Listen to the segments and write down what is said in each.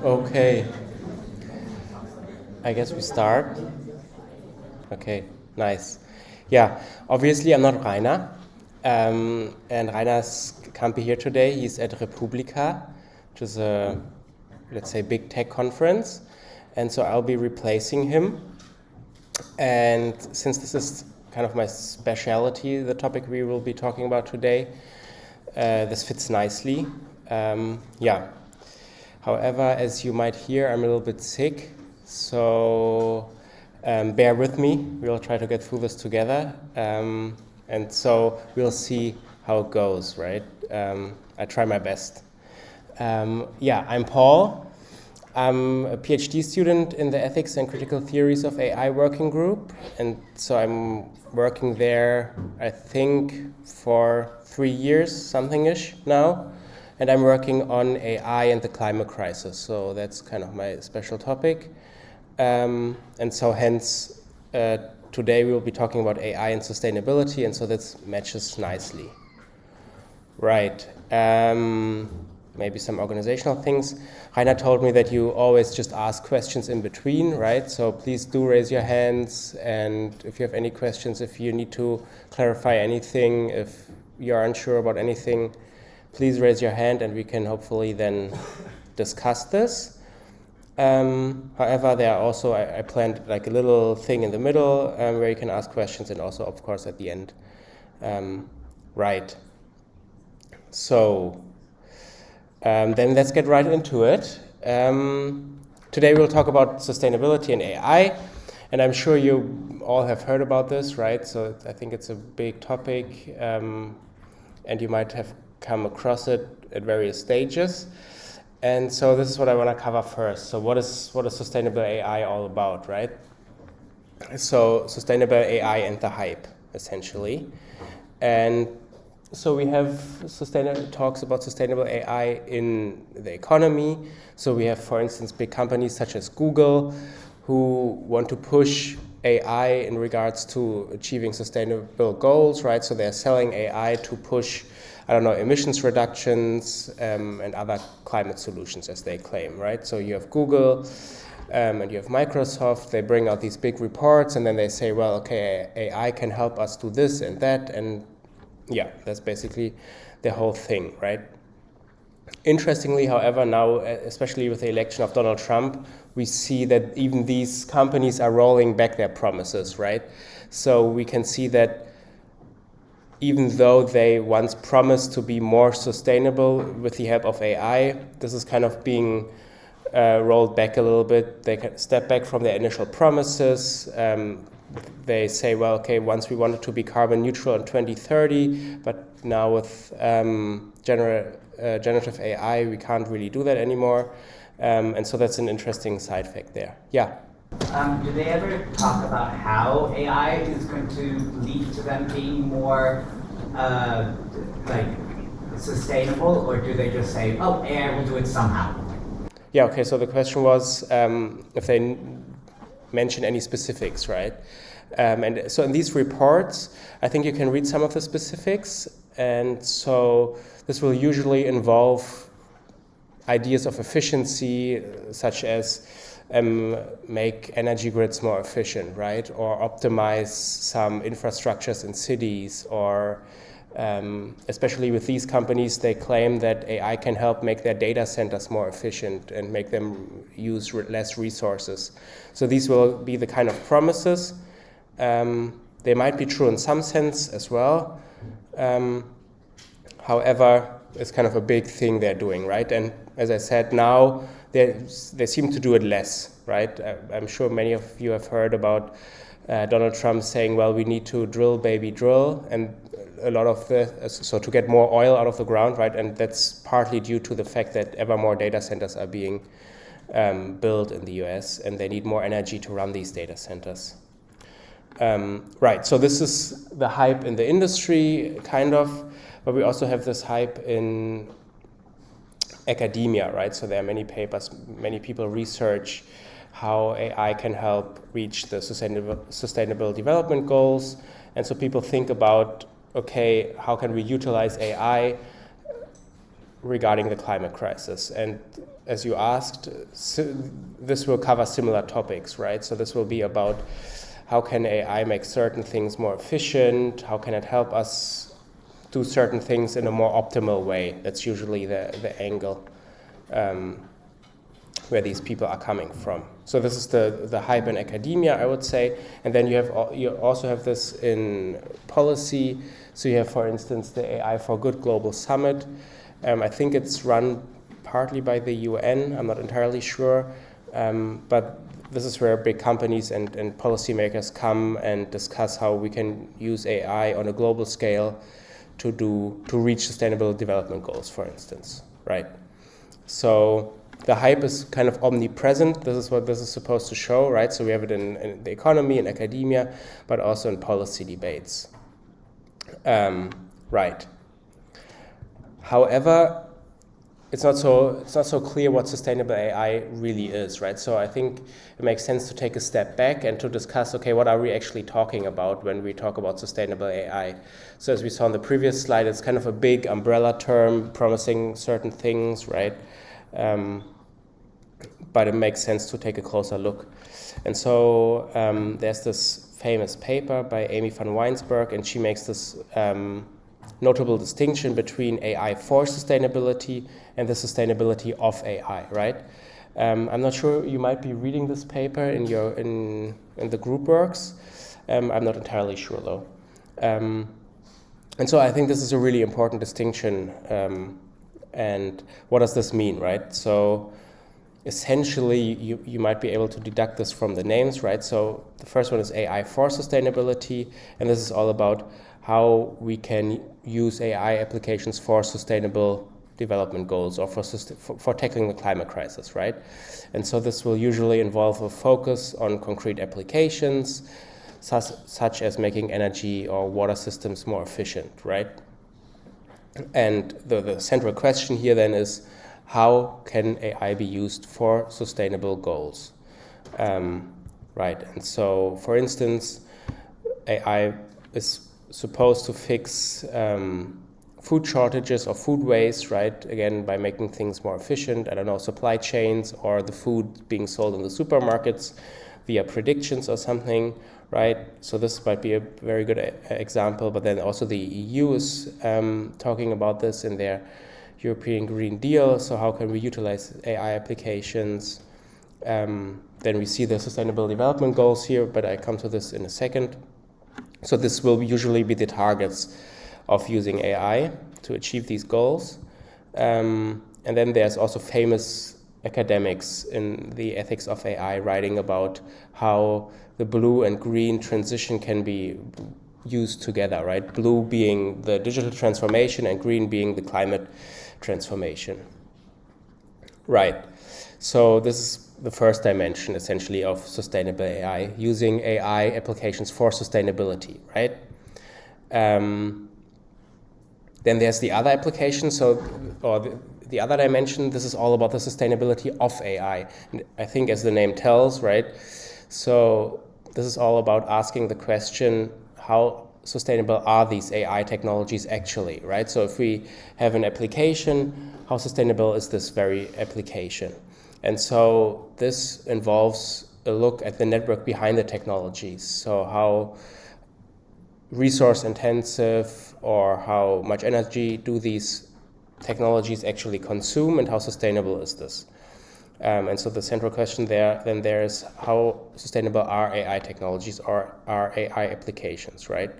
Okay, I guess we start. Okay, nice. Yeah, obviously I'm not Rainer, and Rainer can't be here today. He's at Republica, which is a, let's say, big tech conference, and so I'll be replacing him. And since this is kind of my specialty, the topic we will be talking about today, this fits nicely. Yeah. However, as you might hear, I'm a little bit sick, so bear with me. We'll try to get through this together, and so we'll see how it goes, right? I try my best. Yeah, I'm Paul. I'm a PhD student in the Ethics and Critical Theories of AI working group, and so I'm working there, I think, for 3 years, something-ish now. And I'm working on AI and the climate crisis, so that's kind of my special topic. And so hence, today we will be talking about AI and sustainability, and so that matches nicely. Right, maybe some organizational things. Rainer told me that you always just ask questions in between, right? So please do raise your hands, and if you have any questions, if you need to clarify anything, if you're unsure about anything, please raise your hand and we can hopefully then discuss this. However, there are also, I planned like a little thing in the middle where you can ask questions, and also, of course, at the end. Right. So, then let's get right into it. Today we'll talk about sustainability and AI, and I'm sure you all have heard about this, right? So I think it's a big topic, and you might have come across it at various stages. And so this is what I want to cover first. So what is sustainable AI all about, right? So sustainable AI and the hype, essentially. And so we have talks about sustainable AI in the economy. So we have, for instance, big companies such as Google who want to push AI in regards to achieving sustainable goals, right? So they're selling AI to push, emissions reductions and other climate solutions, as they claim, right? So you have Google and you have Microsoft. They bring out these big reports, and then they say, well, okay, AI can help us do this and that, and yeah, that's basically the whole thing, right? Interestingly, however, now, especially with the election of Donald Trump, we see that even these companies are rolling back their promises, right? So we can see that even though they once promised to be more sustainable with the help of AI, this is kind of being rolled back a little bit. They can step back from their initial promises. They say, well, okay, once we wanted to be carbon neutral in 2030, but now with generative AI, we can't really do that anymore. And so that's an interesting side fact there. Yeah. Do they ever talk about how AI is going to lead to them being more sustainable, or do they just say, oh, AI will do it somehow? Yeah, okay, so the question was if they mention any specifics, right? And so in these reports, I think you can read some of the specifics, and so this will usually involve ideas of efficiency, such as make energy grids more efficient, right? Or optimize some infrastructures in cities, or especially with these companies, they claim that AI can help make their data centers more efficient and make them use less resources. So these will be the kind of promises. They might be true in some sense as well. However, it's kind of a big thing they're doing, right? And as I said, now they seem to do it less, right? I'm sure many of you have heard about Donald Trump saying, well, we need to drill, baby, drill, and a lot of so to get more oil out of the ground, right? And that's partly due to the fact that ever more data centers are being built in the US, and they need more energy to run these data centers. Right, so this is the hype in the industry, kind of, but we also have this hype in academia, right? So there are many papers, many people research how AI can help reach the sustainable development goals. And so people think about, okay, how can we utilize AI regarding the climate crisis? And as you asked, this will cover similar topics, right? So this will be about how can AI make certain things more efficient? How can it help us do certain things in a more optimal way? That's usually the angle where these people are coming from. So this is the hype in academia, I would say. And then you also have this in policy. So you have, for instance, the AI for Good Global Summit. I think it's run partly by the UN. I'm not entirely sure. But this is where big companies and policymakers come and discuss how we can use AI on a global scale to reach sustainable development goals, for instance, right? So the hype is kind of omnipresent. This is what this is supposed to show, right? So we have it in the economy, in academia, but also in policy debates. Right. However, it's not so clear what sustainable AI really is, right? So I think it makes sense to take a step back and to discuss, okay, what are we actually talking about when we talk about sustainable AI? So as we saw on the previous slide, it's kind of a big umbrella term promising certain things, right? But it makes sense to take a closer look. And so there's this famous paper by Amy van Weinsberg, and she makes this notable distinction between AI for sustainability and the sustainability of AI, right? I'm not sure, you might be reading this paper in the group works. I'm not entirely sure though. And so I think this is a really important distinction. And what does this mean, right? So essentially, you might be able to deduct this from the names, right? So the first one is AI for sustainability, and this is all about how we can use AI applications for sustainable development goals or for tackling the climate crisis, right? And so this will usually involve a focus on concrete applications, such as making energy or water systems more efficient, right? And the central question here then is, how can AI be used for sustainable goals? Right, and so, for instance, AI is supposed to fix food shortages or food waste, right? Again, by making things more efficient, I don't know, supply chains or the food being sold in the supermarkets via predictions or something, right? So this might be a very good example, but then also the EU is talking about this in their European Green Deal. So how can we utilize AI applications? Then we see the Sustainable Development Goals here, but I come to this in a second. So this will usually be the targets of using AI to achieve these goals. And then there's also famous academics in the ethics of AI writing about how the blue and green transition can be used together, right? Blue being the digital transformation and green being the climate transformation. Right. So this is the first dimension, essentially, of sustainable AI, using AI applications for sustainability, right? Then there's the other application, the other dimension. This is all about the sustainability of AI. And I think, as the name tells, right? So this is all about asking the question, how sustainable are these AI technologies actually, right? So if we have an application, how sustainable is this very application? And so this involves a look at the network behind the technologies. So how resource intensive or how much energy do these technologies actually consume, and how sustainable is this? And so the central question there is, how sustainable are AI technologies or are AI applications, right?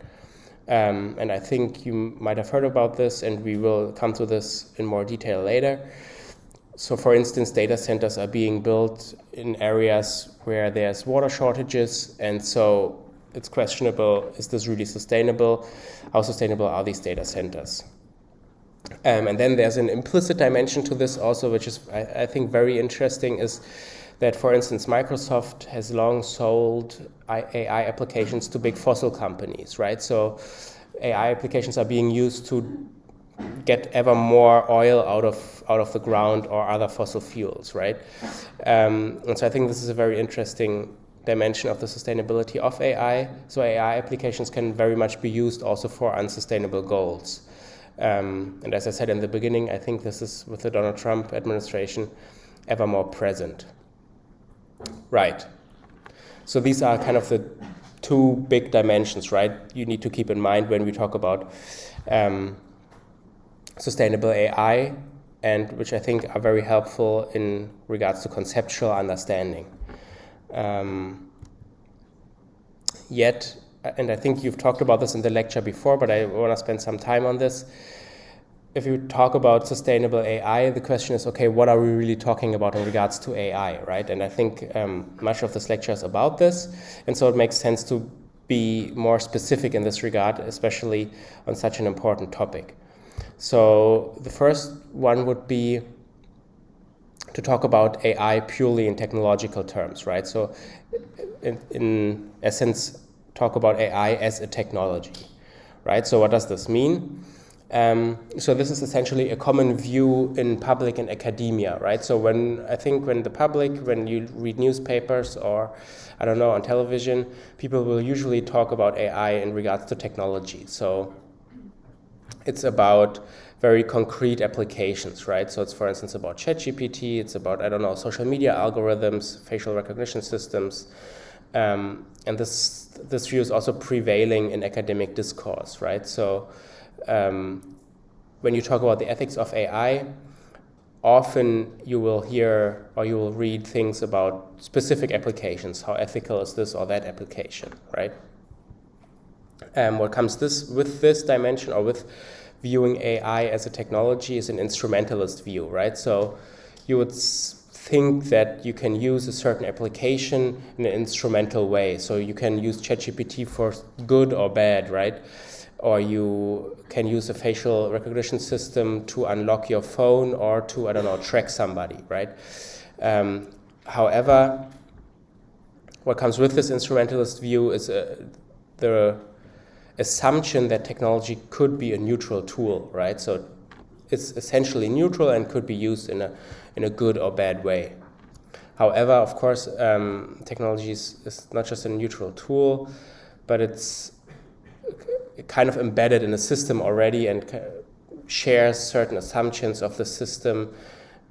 And I think you might have heard about this, and we will come to this in more detail later. So for instance, data centers are being built in areas where there's water shortages, and so it's questionable, is this really sustainable? How sustainable are these data centers? And then there's an implicit dimension to this also, which is, I think, very interesting, is that, for instance, Microsoft has long sold AI applications to big fossil companies, right? So AI applications are being used to get ever more oil out of the ground or other fossil fuels, right? And so I think this is a very interesting dimension of the sustainability of AI. So AI applications can very much be used also for unsustainable goals. And as I said in the beginning, I think this is, with the Donald Trump administration, ever more present. Right. So these are kind of the two big dimensions, right? You need to keep in mind when we talk about sustainable AI, and which I think are very helpful in regards to conceptual understanding. Yet, and I think you've talked about this in the lecture before, but I want to spend some time on this. If you talk about sustainable AI, the question is, okay, what are we really talking about in regards to AI, right? And I think much of this lecture is about this, and so it makes sense to be more specific in this regard, especially on such an important topic. So the first one would be to talk about AI purely in technological terms, right? So in essence, talk about AI as a technology, right? So what does this mean? So this is essentially a common view in public and academia, right? So when the public, when you read newspapers or, I don't know, on television, people will usually talk about AI in regards to technology. So it's about very concrete applications, right? So it's, for instance, about ChatGPT, it's about, I don't know, social media algorithms, facial recognition systems, and this view is also prevailing in academic discourse, right? So when you talk about the ethics of AI, often you will hear or you will read things about specific applications. How ethical is this or that application, right? What comes with this dimension, or with viewing AI as a technology, is an instrumentalist view, right? So you would think that you can use a certain application in an instrumental way. So you can use ChatGPT for good or bad, right? Or you can use a facial recognition system to unlock your phone or to, I don't know, track somebody, right? However, what comes with this instrumentalist view is the assumption that technology could be a neutral tool, right? So it's essentially neutral and could be used in a good or bad way. However, of course, technology is not just a neutral tool, but it's kind of embedded in a system already and shares certain assumptions of the system.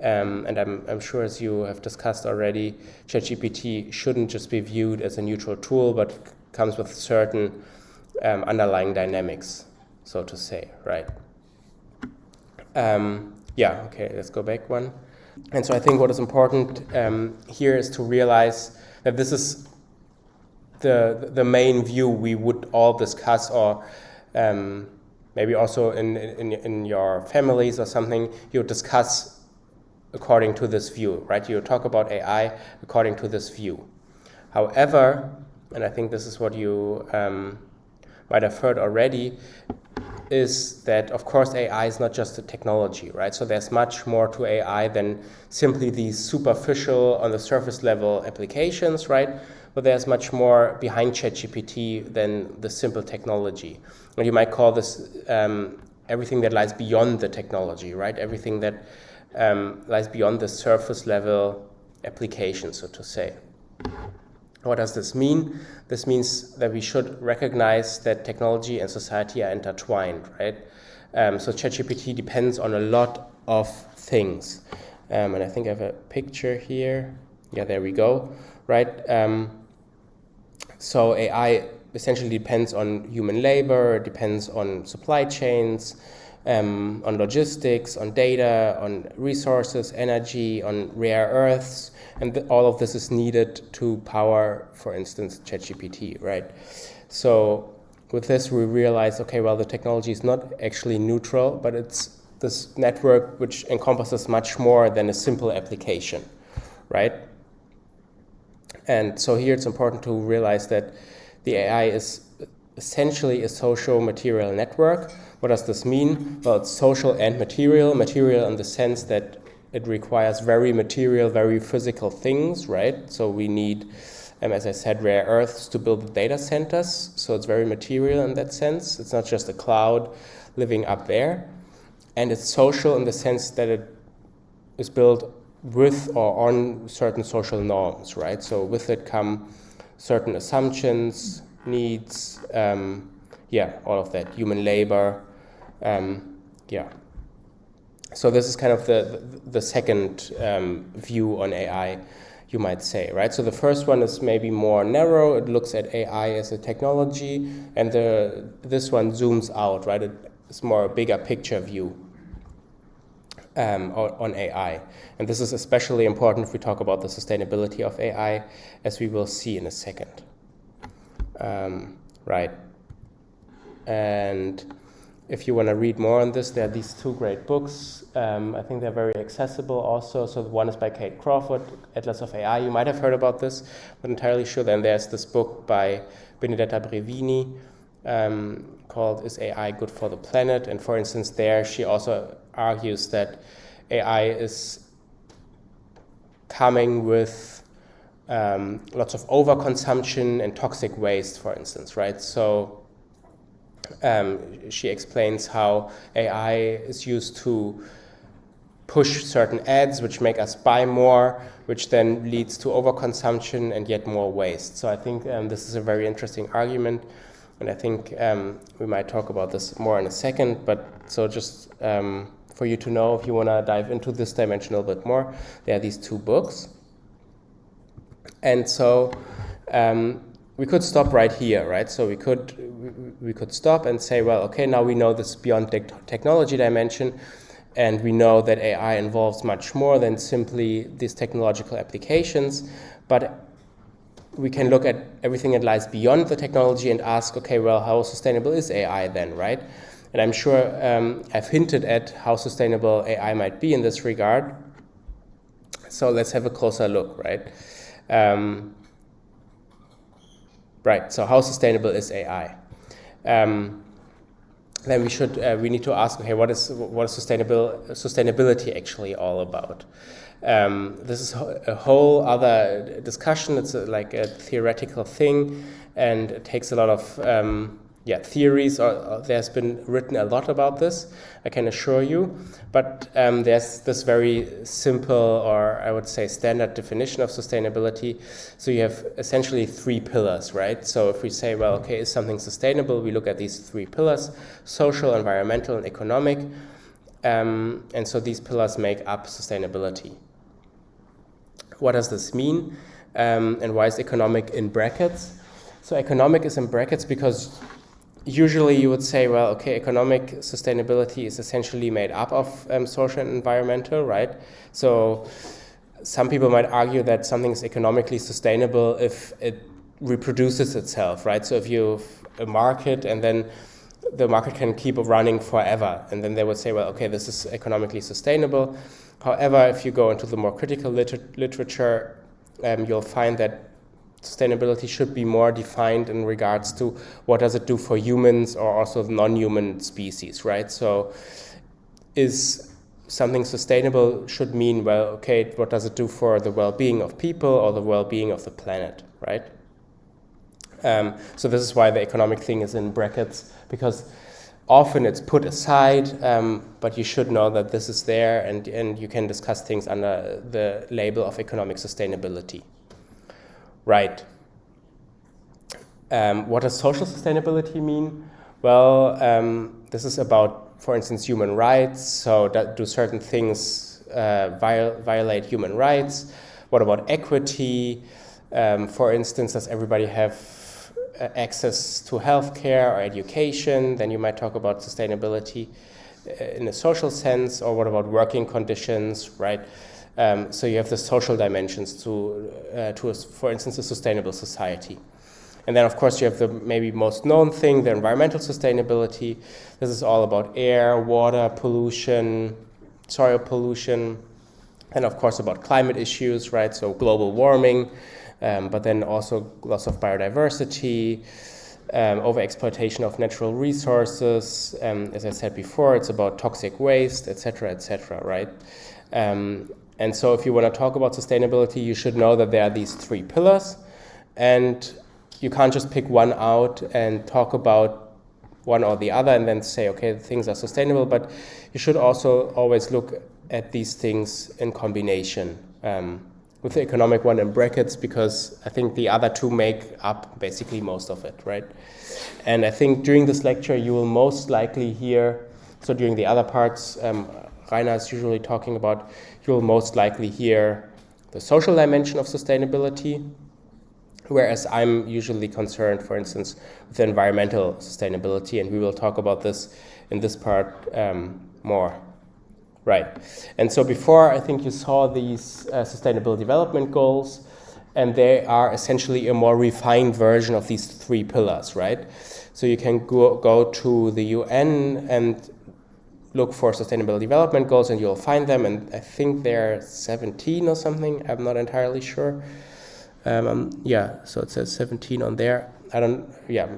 And I'm sure, as you have discussed already, ChatGPT shouldn't just be viewed as a neutral tool, but comes with certain underlying dynamics, so to say, right? Okay, let's go back one. And so I think what is important here is to realize that this is the main view we would all discuss, or maybe also in your families or something, you discuss according to this view, right? You talk about AI according to this view. However, and I think this is what you might have heard already, is that, of course, AI is not just a technology, right? So there's much more to AI than simply these superficial, on the surface level applications, right? But there's much more behind ChatGPT than the simple technology. And you might call this everything that lies beyond the technology, right? Everything that lies beyond the surface level application, so to say. What does this mean? This means that we should recognize that technology and society are intertwined, right? So ChatGPT depends on a lot of things. And I think I have a picture here. Yeah, there we go, right? So AI essentially depends on human labor, it depends on supply chains, on logistics, on data, on resources, energy, on rare earths, and all of this is needed to power, for instance, ChatGPT, right? So with this, we realize, okay, well, the technology is not actually neutral, but it's this network which encompasses much more than a simple application, right? And so here it's important to realize that the AI is essentially a social material network. What does this mean? Well, it's social and material in the sense that it requires very material, very physical things, right? So we need, as I said, rare earths to build the data centers. So it's very material in that sense. It's not just a cloud living up there. And it's social in the sense that it is built with or on certain social norms, right? So with it come certain assumptions, needs, all of that, human labor, So this is kind of the second view on AI, you might say, right? So the first one is maybe more narrow. It looks at AI as a technology, and this one zooms out, right? It's more a bigger picture view on AI. And this is especially important if we talk about the sustainability of AI, as we will see in a second. Right. And if you want to read more on this, there are these two great books. I think they're very accessible also. So one is by Kate Crawford, Atlas of AI. You might have heard about this, but entirely sure. Then there's this book by Benedetta Brevini called Is AI Good for the Planet? And for instance, there she also argues that AI is coming with lots of overconsumption and toxic waste, for instance, right? So she explains how AI is used to push certain ads which make us buy more, which then leads to overconsumption and yet more waste. So I think this is a very interesting argument, and I think we might talk about this more in a second, but so just for you to know, if you want to dive into this dimension a little bit more, there are these two books. And so we could stop right here, right? So we could stop and say, well, okay, now we know this beyond technology dimension, and we know that AI involves much more than simply these technological applications, but we can look at everything that lies beyond the technology and ask, okay, well, how sustainable is AI then, right? And I'm sure I've hinted at how sustainable AI might be in this regard. So let's have a closer look, right? Right, so how sustainable is AI? Then we need to ask, okay, what is sustainability actually all about? This is a whole other discussion. It's like a theoretical thing, and it takes a lot of theories. Or there's been written a lot about this, I can assure you. But there's this very simple, or I would say standard definition of sustainability. So you have essentially three pillars, right? So if we say, well, okay, is something sustainable? We look at these three pillars: social, environmental, and economic. And so these pillars make up sustainability. What does this mean? And why is economic in brackets? So economic is in brackets because usually you would say, well, okay, economic sustainability is essentially made up of social and environmental, right? So some people might argue that something is economically sustainable if it reproduces itself, right? So if you have a market and then the market can keep running forever, and then they would say, well, okay, this is economically sustainable. However, if you go into the more critical literature, you'll find that sustainability should be more defined in regards to what does it do for humans or also non-human species, right? So is something sustainable should mean, well, okay, what does it do for the well-being of people or the well-being of the planet, right? So this is why the economic thing is in brackets, because often it's put aside, but you should know that this is there, and you can discuss things under the label of economic sustainability. Right. What does social sustainability mean? Well, this is about, for instance, human rights. So do certain things violate human rights? What about equity? For instance, does everybody have access to healthcare or education? Then you might talk about sustainability in a social sense. Or what about working conditions, right? So you have the social dimensions to for instance, a sustainable society. And then, of course, you have the maybe most known thing, the environmental sustainability. This is all about air, water pollution, soil pollution, and, of course, about climate issues, right? So global warming, but then also loss of biodiversity, overexploitation of natural resources. As I said before, it's about toxic waste, et cetera, right? And so if you want to talk about sustainability, you should know that there are these three pillars, and you can't just pick one out and talk about one or the other and then say, okay, things are sustainable, but you should also always look at these things in combination with the economic one in brackets, because I think the other two make up basically most of it, right? And I think during this lecture, you will most likely hear, so during the other parts Rainer is usually talking about, you'll most likely hear the social dimension of sustainability, whereas I'm usually concerned, for instance, with environmental sustainability, and we will talk about this in this part more. Right. And so before, I think you saw these Sustainable Development Goals, and they are essentially a more refined version of these 3 pillars, right? So you can go to the UN and look for Sustainable Development Goals, and you'll find them, and I think they're 17 or something. I'm not entirely sure. So it says 17 on there.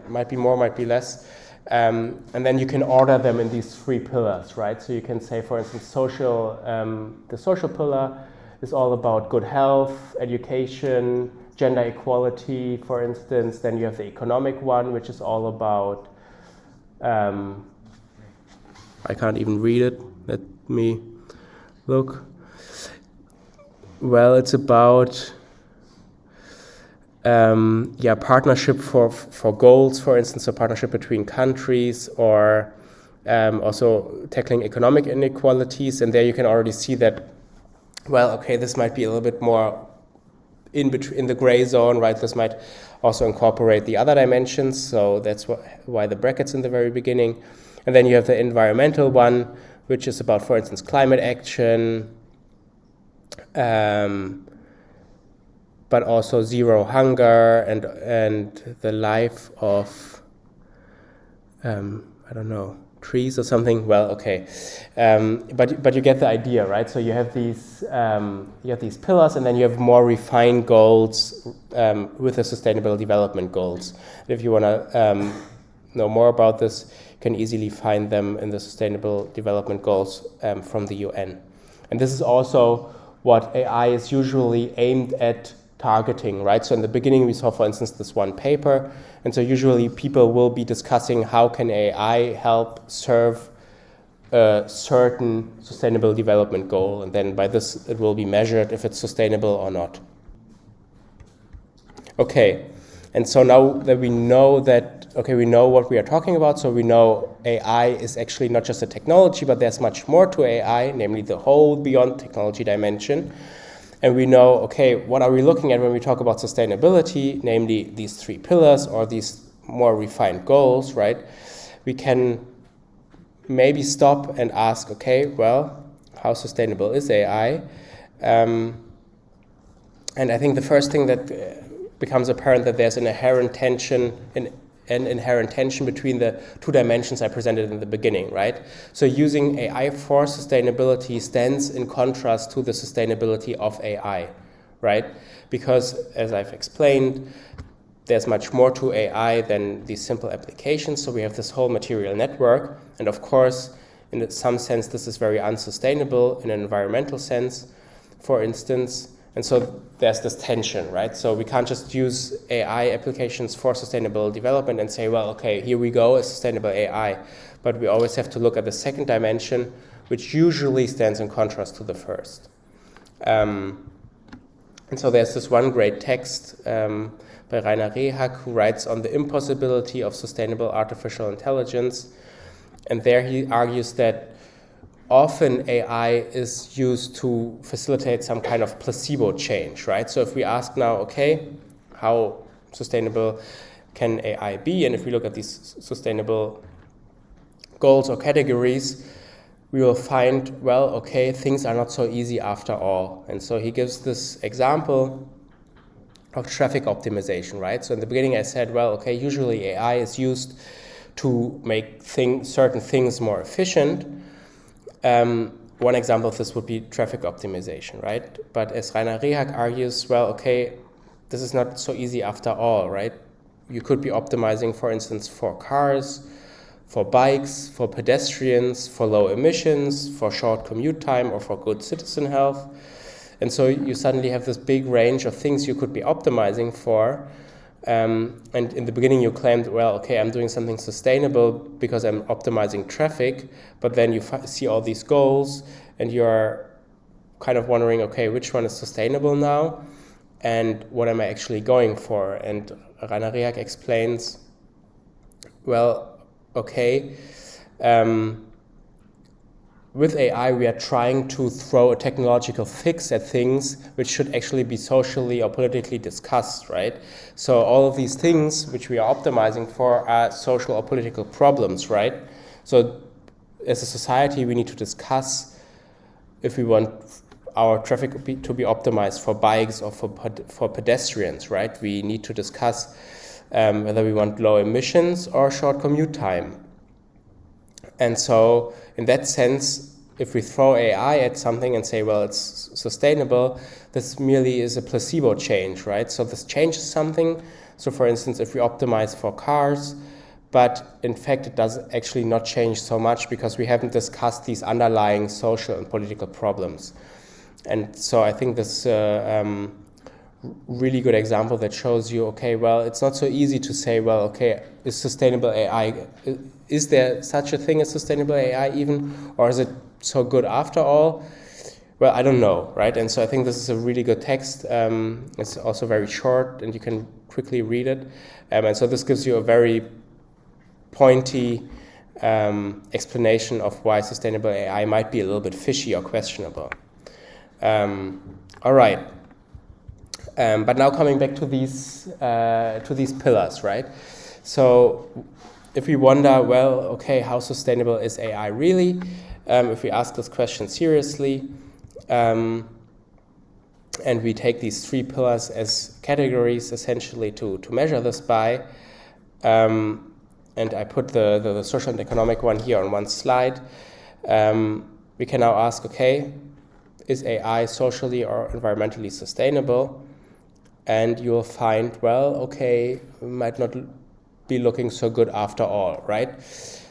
Might be more, might be less. And then you can order them in these 3 pillars, right? So you can say, for instance, the social pillar is all about good health, education, gender equality, for instance. Then you have the economic one, which is all about, I can't even read it. Let me look. Well, it's about partnership for goals, for instance, a partnership between countries, or also tackling economic inequalities. And there you can already see that, well, okay, this might be a little bit more in the gray zone, right? This might also incorporate the other dimensions, so that's why the brackets in the very beginning. And then you have the environmental one, which is about, for instance, climate action, but also zero hunger and the life of, trees or something. Well, okay, but you get the idea, right? So you have these pillars, and then you have more refined goals with the Sustainable Development Goals. And if you want to know more about this, you can easily find them in the Sustainable Development Goals from the UN. And this is also what AI is usually aimed at targeting, right? So in the beginning we saw, for instance, this one paper, and so usually people will be discussing how can AI help serve a certain sustainable development goal, and then by this it will be measured if it's sustainable or not. Okay, and so now that we know we know what we are talking about, so we know AI is actually not just a technology, but there's much more to AI, namely the whole beyond technology dimension. And we know, okay, what are we looking at when we talk about sustainability, namely these 3 pillars or these more refined goals, right? We can maybe stop and ask, okay, well, how sustainable is AI? And I think the first thing that becomes apparent that there's an inherent tension between the 2 dimensions I presented in the beginning, right? So using AI for sustainability stands in contrast to the sustainability of AI, right? Because, as I've explained, there's much more to AI than these simple applications. So we have this whole material network, and of course, in some sense, this is very unsustainable in an environmental sense, for instance. And so there's this tension, right? So we can't just use AI applications for sustainable development and say, well, okay, here we go, a sustainable AI. But we always have to look at the second dimension, which usually stands in contrast to the first. And so there's this one great text by Rainer Rehak, who writes on the impossibility of sustainable artificial intelligence. And there he argues that often AI is used to facilitate some kind of placebo change, right? So if we ask now, okay, how sustainable can AI be? And if we look at these sustainable goals or categories, we will find, well, okay, things are not so easy after all. And so he gives this example of traffic optimization, right? So in the beginning I said, well, okay, usually AI is used to make certain things more efficient. One example of this would be traffic optimization, right? But as Rainer Rehak argues, well, okay, this is not so easy after all, right? You could be optimizing, for instance, for cars, for bikes, for pedestrians, for low emissions, for short commute time, or for good citizen health. And so you suddenly have this big range of things you could be optimizing for. And in the beginning you claimed, well, okay, I'm doing something sustainable because I'm optimizing traffic, but then you see all these goals and you're kind of wondering, okay, which one is sustainable now and what am I actually going for? And Rainer Rehak explains, well, okay, with AI, we are trying to throw a technological fix at things which should actually be socially or politically discussed, right? So all of these things which we are optimizing for are social or political problems, right? So as a society, we need to discuss if we want our traffic to be optimized for bikes or for pedestrians, right? We need to discuss whether we want low emissions or short commute time. And so in that sense, if we throw AI at something and say, well, it's sustainable, this merely is a placebo change, right? So this changes something. So for instance, if we optimize for cars, but in fact, it does actually not change so much because we haven't discussed these underlying social and political problems. And so I think this really good example that shows you, okay, well, it's not so easy to say, well, okay, is sustainable AI, is there such a thing as sustainable AI even, or is it so good after all? Well, I don't know, right? And so I think this is a really good text. It's also very short and you can quickly read it. And so this gives you a very pointy explanation of why sustainable AI might be a little bit fishy or questionable. All right. But now coming back to these pillars, right? So if we wonder, well, okay, how sustainable is AI really? If we ask this question seriously, and we take these 3 pillars as categories essentially to measure this by, and I put the social and economic one here on one slide, we can now ask, okay, is AI socially or environmentally sustainable? And you'll find, well, okay, we might not be looking so good after all, right?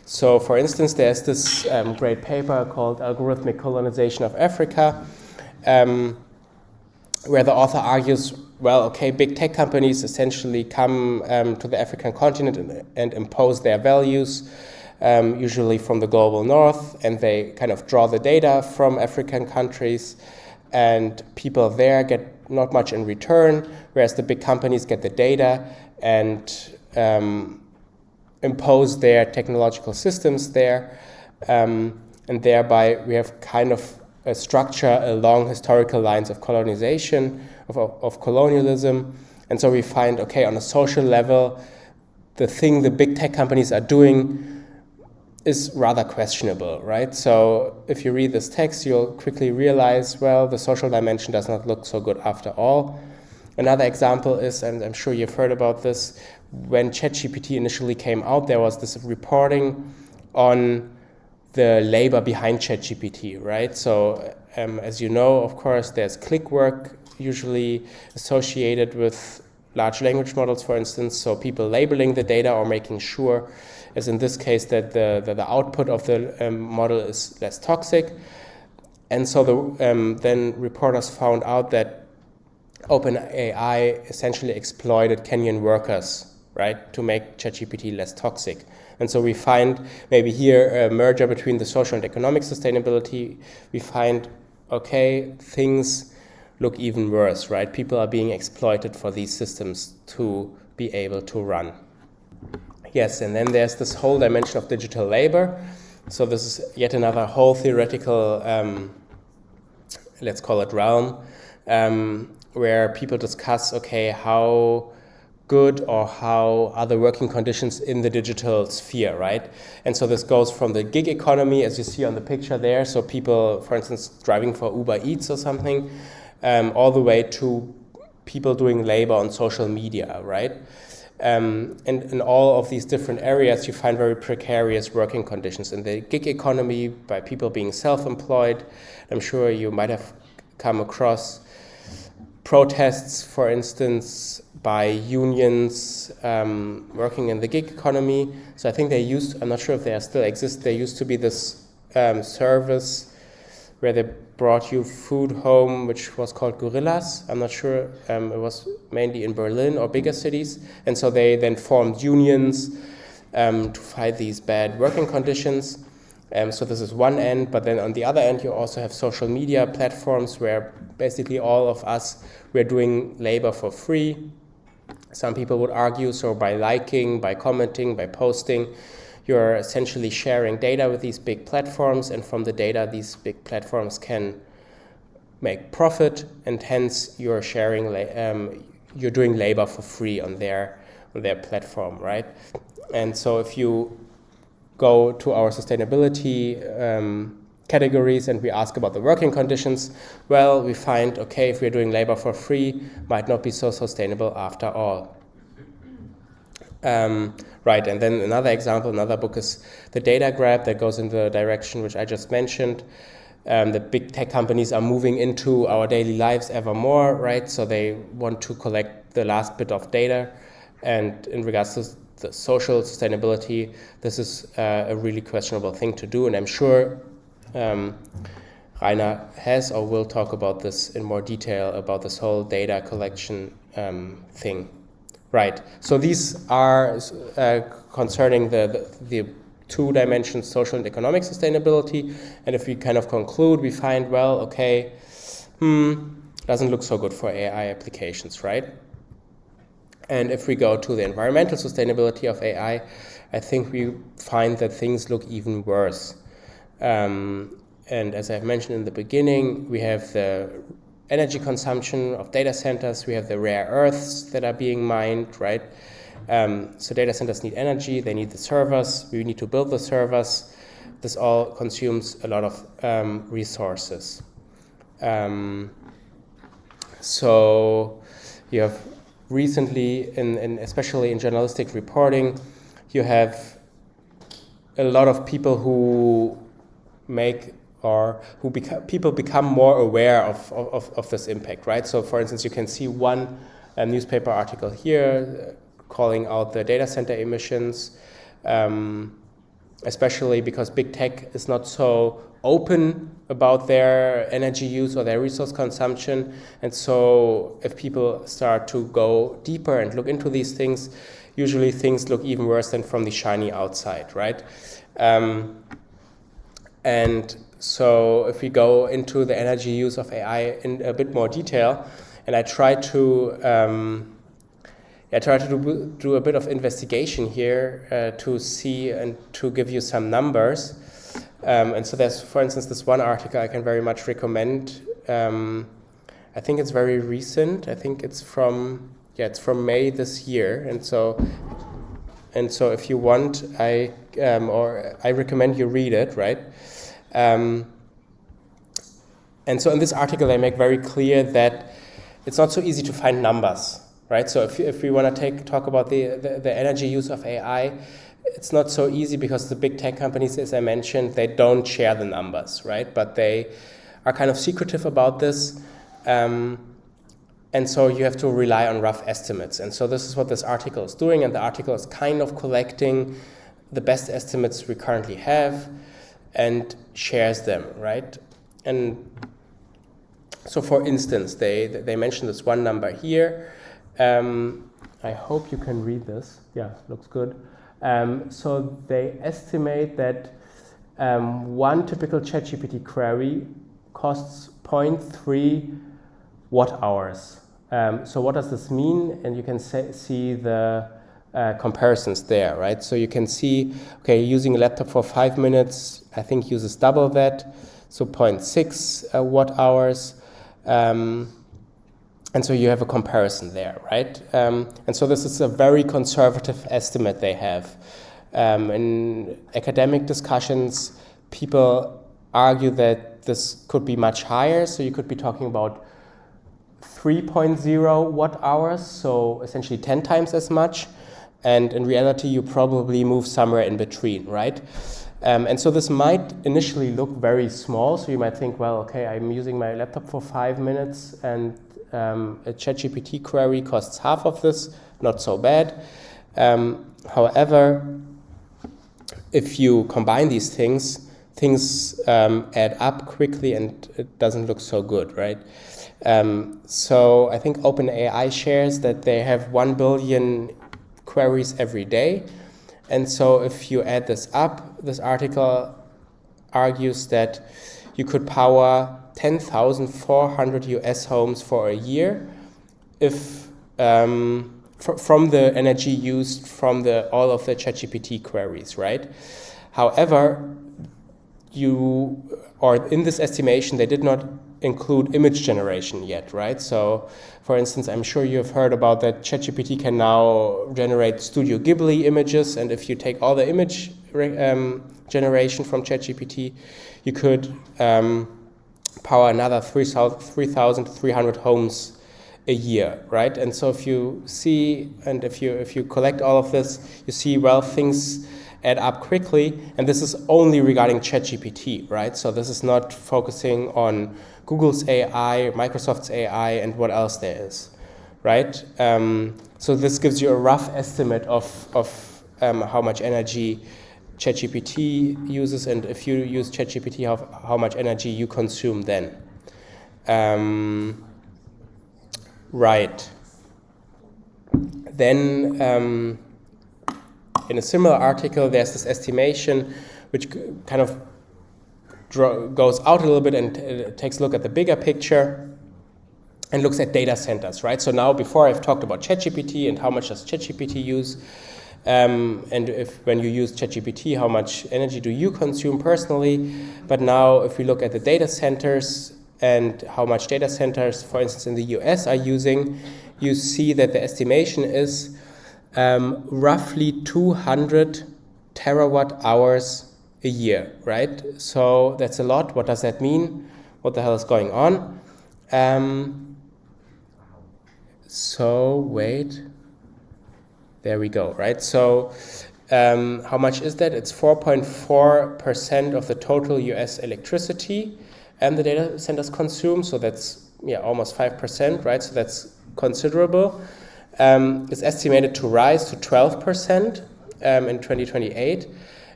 So for instance, there's this great paper called Algorithmic Colonization of Africa, where the author argues, well, okay, big tech companies essentially come to the African continent and impose their values, usually from the global north, and they kind of draw the data from African countries, and people there get not much in return, whereas the big companies get the data and impose their technological systems there, and thereby we have kind of a structure along historical lines of colonization, of colonialism. And so we find, okay, on a social level, the thing the big tech companies are doing is rather questionable, right? So if you read this text, you'll quickly realize, well, the social dimension does not look so good after all. Another example is, and I'm sure you've heard about this, when ChatGPT initially came out, there was this reporting on the labor behind ChatGPT, right? So as you know, of course, there's click work usually associated with large language models, for instance, so people labeling the data or making sure, as in this case, that the output of the model is less toxic. And so then reporters found out that OpenAI essentially exploited Kenyan workers, right, to make ChatGPT less toxic. And so we find maybe here a merger between the social and economic sustainability. We find, okay, things look even worse, right? People are being exploited for these systems to be able to run. Yes, and then there's this whole dimension of digital labor. So this is yet another whole theoretical, let's call it realm, where people discuss, okay, how good or how are the working conditions in the digital sphere, right? And so this goes from the gig economy, as you see on the picture there, so people, for instance, driving for Uber Eats or something, all the way to people doing labor on social media, right? And in all of these different areas, you find very precarious working conditions. In the gig economy, by people being self-employed, I'm sure you might have come across protests, for instance, by unions working in the gig economy. So I think they used, I'm not sure if they still exist, there used to be this service where they brought you food home, which was called Gorillas. I'm not sure, it was mainly in Berlin or bigger cities. And so they then formed unions to fight these bad working conditions. So this is one end, but then on the other end, you also have social media platforms where basically all of us, we're doing labor for free. Some people would argue, so by liking, by commenting, by posting, you're essentially sharing data with these big platforms, and from the data, these big platforms can make profit, and hence you're sharing, you're doing labor for free on their platform, right? And so if you go to our sustainability categories and we ask about the working conditions, well, we find, okay, if we're doing labor for free, might not be so sustainable after all. Right, and then another example, another book is The Data Grab, that goes in the direction which I just mentioned. The big tech companies are moving into our daily lives ever more, right? So they want to collect the last bit of data. And in regards to the social sustainability, this is a really questionable thing to do. And I'm sure Rainer has or will talk about this in more detail, about this whole data collection thing. Right, so these are concerning the two dimensions, social and economic sustainability. And if we kind of conclude, we find, well, okay, doesn't look so good for AI applications, right? And if we go to the environmental sustainability of AI, I think we find that things look even worse. And as I've mentioned in the beginning, we have the energy consumption of data centers, we have the rare earths that are being mined, right? So data centers need energy, they need the servers, we need to build the servers. This all consumes a lot of resources. So you have recently, especially in journalistic reporting, you have a lot of people who people become more aware of this impact, right? So for instance, you can see one newspaper article here calling out the data center emissions, especially because big tech is not so open about their energy use or their resource consumption. And so if people start to go deeper and look into these things, usually things look even worse than from the shiny outside, right? And so if we go into the energy use of AI in a bit more detail, and I try to do a bit of investigation here to see and to give you some numbers. And so there's, for instance, this one article I can very much recommend. I think it's very recent. I think it's from May this year. And so if you want, I recommend you read it, right? And so in this article, they make very clear that it's not so easy to find numbers, right? So if we want to talk about the energy use of AI, it's not so easy because the big tech companies, as I mentioned, they don't share the numbers, right? But they are kind of secretive about this. And so you have to rely on rough estimates. And so this is what this article is doing. And the article is kind of collecting the best estimates we currently have and shares them, right? And so for instance, they mentioned this one number here. I hope you can read this. Yeah, looks good. So they estimate that one typical ChatGPT query costs 0.3 watt hours. So what does this mean? And you can see the comparisons there, right? So you can see, okay, using a laptop for 5 minutes, I think uses double that, so 0.6 watt hours. And so you have a comparison there, right? And so this is a very conservative estimate they have. In academic discussions, people argue that this could be much higher. So you could be talking about 3.0 watt hours, so essentially 10 times as much. And in reality, you probably move somewhere in between, right? And so this might initially look very small. So you might think, well, okay, I'm using my laptop for 5 minutes and a ChatGPT query costs half of this, not so bad. However, if you combine these things add up quickly and it doesn't look so good, right? So I think OpenAI shares that they have 1 billion queries every day. And so if you add this up, this article argues that you could power 10,400 US homes for a year if from the energy used from all of the ChatGPT queries, right? However, in this estimation, they did not include image generation yet, right? So, for instance, I'm sure you have heard about that ChatGPT can now generate Studio Ghibli images, and if you take all the image generation from ChatGPT, you could power another 3,300 homes a year, right? And so if you see, and if you collect all of this, you see, well, things add up quickly, and this is only regarding ChatGPT, right? So this is not focusing on Google's AI, Microsoft's AI, and what else there is, right? So this gives you a rough estimate of how much energy ChatGPT uses, and if you use ChatGPT, how much energy you consume then. Right. Then, in a similar article, there's this estimation which kind of goes out a little bit and takes a look at the bigger picture and looks at data centers, right? So now, before I've talked about ChatGPT and how much does ChatGPT use, and when you use ChatGPT, how much energy do you consume personally? But now, if we look at the data centers and how much data centers, for instance, in the US are using, you see that the estimation is roughly 200 terawatt hours a year, right? So that's a lot. What does that mean? What the hell is going on? So wait, there we go, right? So how much is that? It's 4.4% of the total US electricity and the data centers consume. So that's almost 5%, right? So that's considerable. It's estimated to rise to 12% in 2028.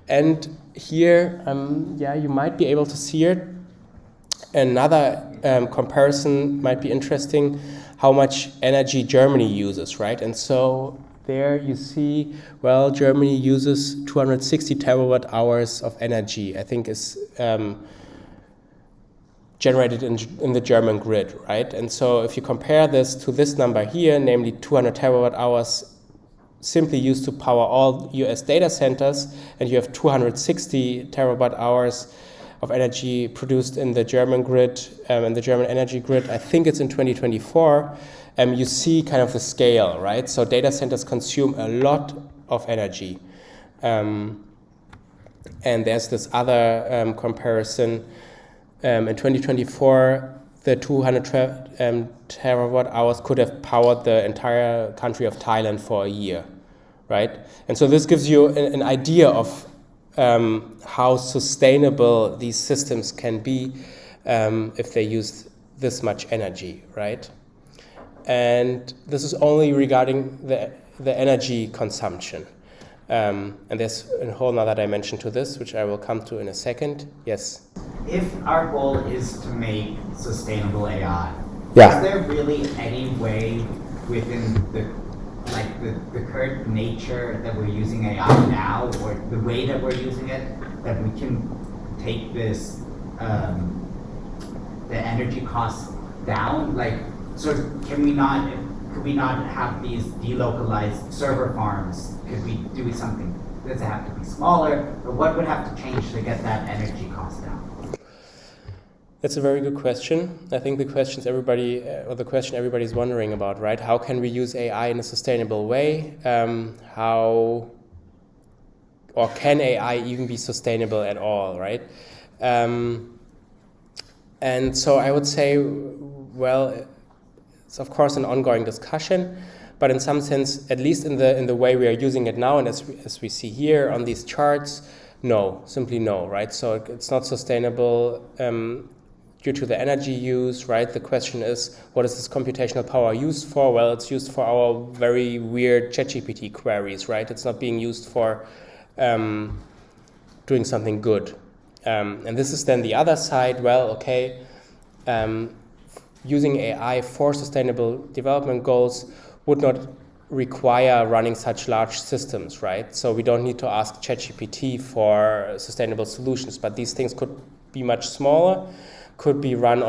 And here, you might be able to see it. Another comparison might be interesting, how much energy Germany uses, right? And so there you see, well, Germany uses 260 terawatt hours of energy, I think is generated in the German grid, right? And so if you compare this to this number here, namely 200 terawatt hours simply used to power all US data centers, and you have 260 terawatt hours of energy produced in the German grid, in the German energy grid, I think it's in 2024, you see kind of the scale, right? So data centers consume a lot of energy. And there's this other comparison. In 2024, the 200 terawatt hours could have powered the entire country of Thailand for a year, right? And so this gives you an idea of how sustainable these systems can be if they use this much energy, right? And this is only regarding the energy consumption. And there's a whole other dimension to this, which I will come to in a second. Yes? If our goal is to make sustainable AI, Yeah. is there really any way within the current nature that we're using AI now, or the way that we're using it, that we can take this, the energy costs down? So could we not have these delocalized server farms? Could we do something? Does it have to be smaller? Or what would have to change to get that energy cost down? That's a very good question. I think the question everybody's wondering about, right? How can we use AI in a sustainable way? Or can AI even be sustainable at all, right? And so I would say, well, it's of course an ongoing discussion, but in some sense, at least in the way we are using it now, and as we see here on these charts, no, simply no, right? So it's not sustainable due to the energy use, right? The question is, what is this computational power used for? Well, it's used for our very weird ChatGPT queries, right? It's not being used for doing something good. And this is then the other side. Well, okay, using AI for sustainable development goals would not require running such large systems, right? So we don't need to ask ChatGPT for sustainable solutions, but these things could be much smaller, could be run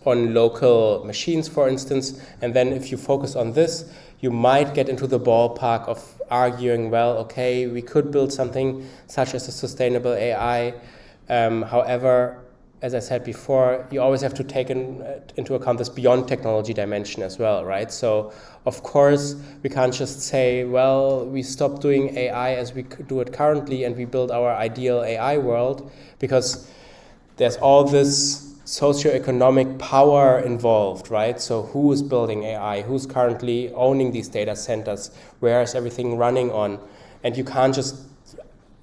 on local machines, for instance. And then if you focus on this, you might get into the ballpark of arguing, well, okay, we could build something such as a sustainable AI. However, as I said before, you always have to take into account this beyond technology dimension as well, right? So, of course, we can't just say, well, we stop doing AI as we do it currently and we build our ideal AI world, because there's all this socioeconomic power involved, right? So who is building AI? Who's currently owning these data centers? Where is everything running on? And you can't just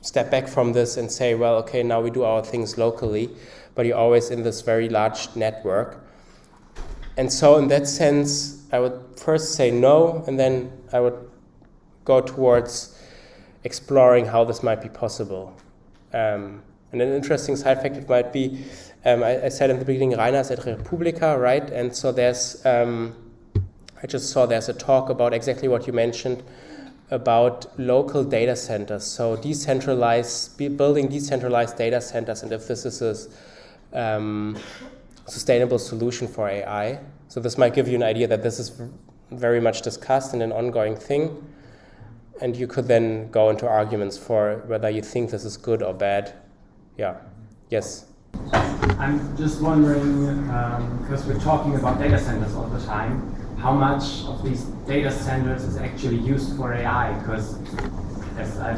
step back from this and say, well, okay, now we do our things locally, but you're always in this very large network. And so in that sense, I would first say no, and then I would go towards exploring how this might be possible. And an interesting side fact it might be, I said in the beginning, Rainer's at Republica, right? And so there's, I just saw there's a talk about exactly what you mentioned about local data centers. So building decentralized data centers, and if this is a sustainable solution for AI. So this might give you an idea that this is very much discussed and an ongoing thing. And you could then go into arguments for whether you think this is good or bad. Yeah. Yes. I'm just wondering, because we're talking about data centers all the time, how much of these data centers is actually used for AI? Because I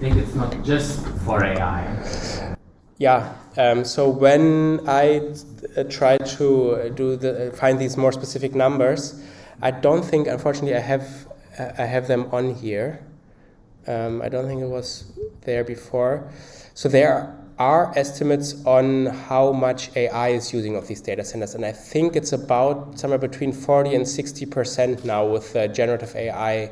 think it's not just for AI. Yeah. So when I try to find these more specific numbers, I don't think, unfortunately, I have them on here. I don't think it was there before. So there are estimates on how much AI is using of these data centers, and I think it's about somewhere between 40 and 60% now with the generative AI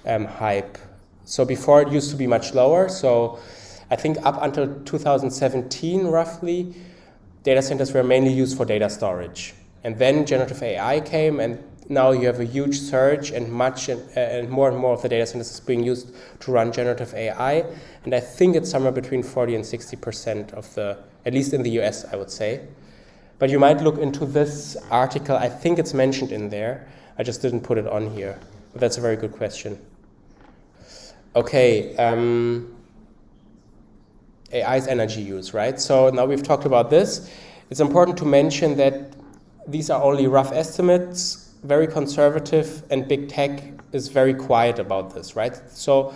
hype. So before it used to be much lower. So I think up until 2017, roughly, data centers were mainly used for data storage. And then generative AI came, and now you have a huge surge, and more and more of the data centers is being used to run generative AI. And I think it's somewhere between 40 and 60% of at least in the US, I would say. But you might look into this article. I think it's mentioned in there. I just didn't put it on here. But that's a very good question. Okay. AI's energy use, right? So now we've talked about this. It's important to mention that these are only rough estimates, very conservative, and big tech is very quiet about this, right? So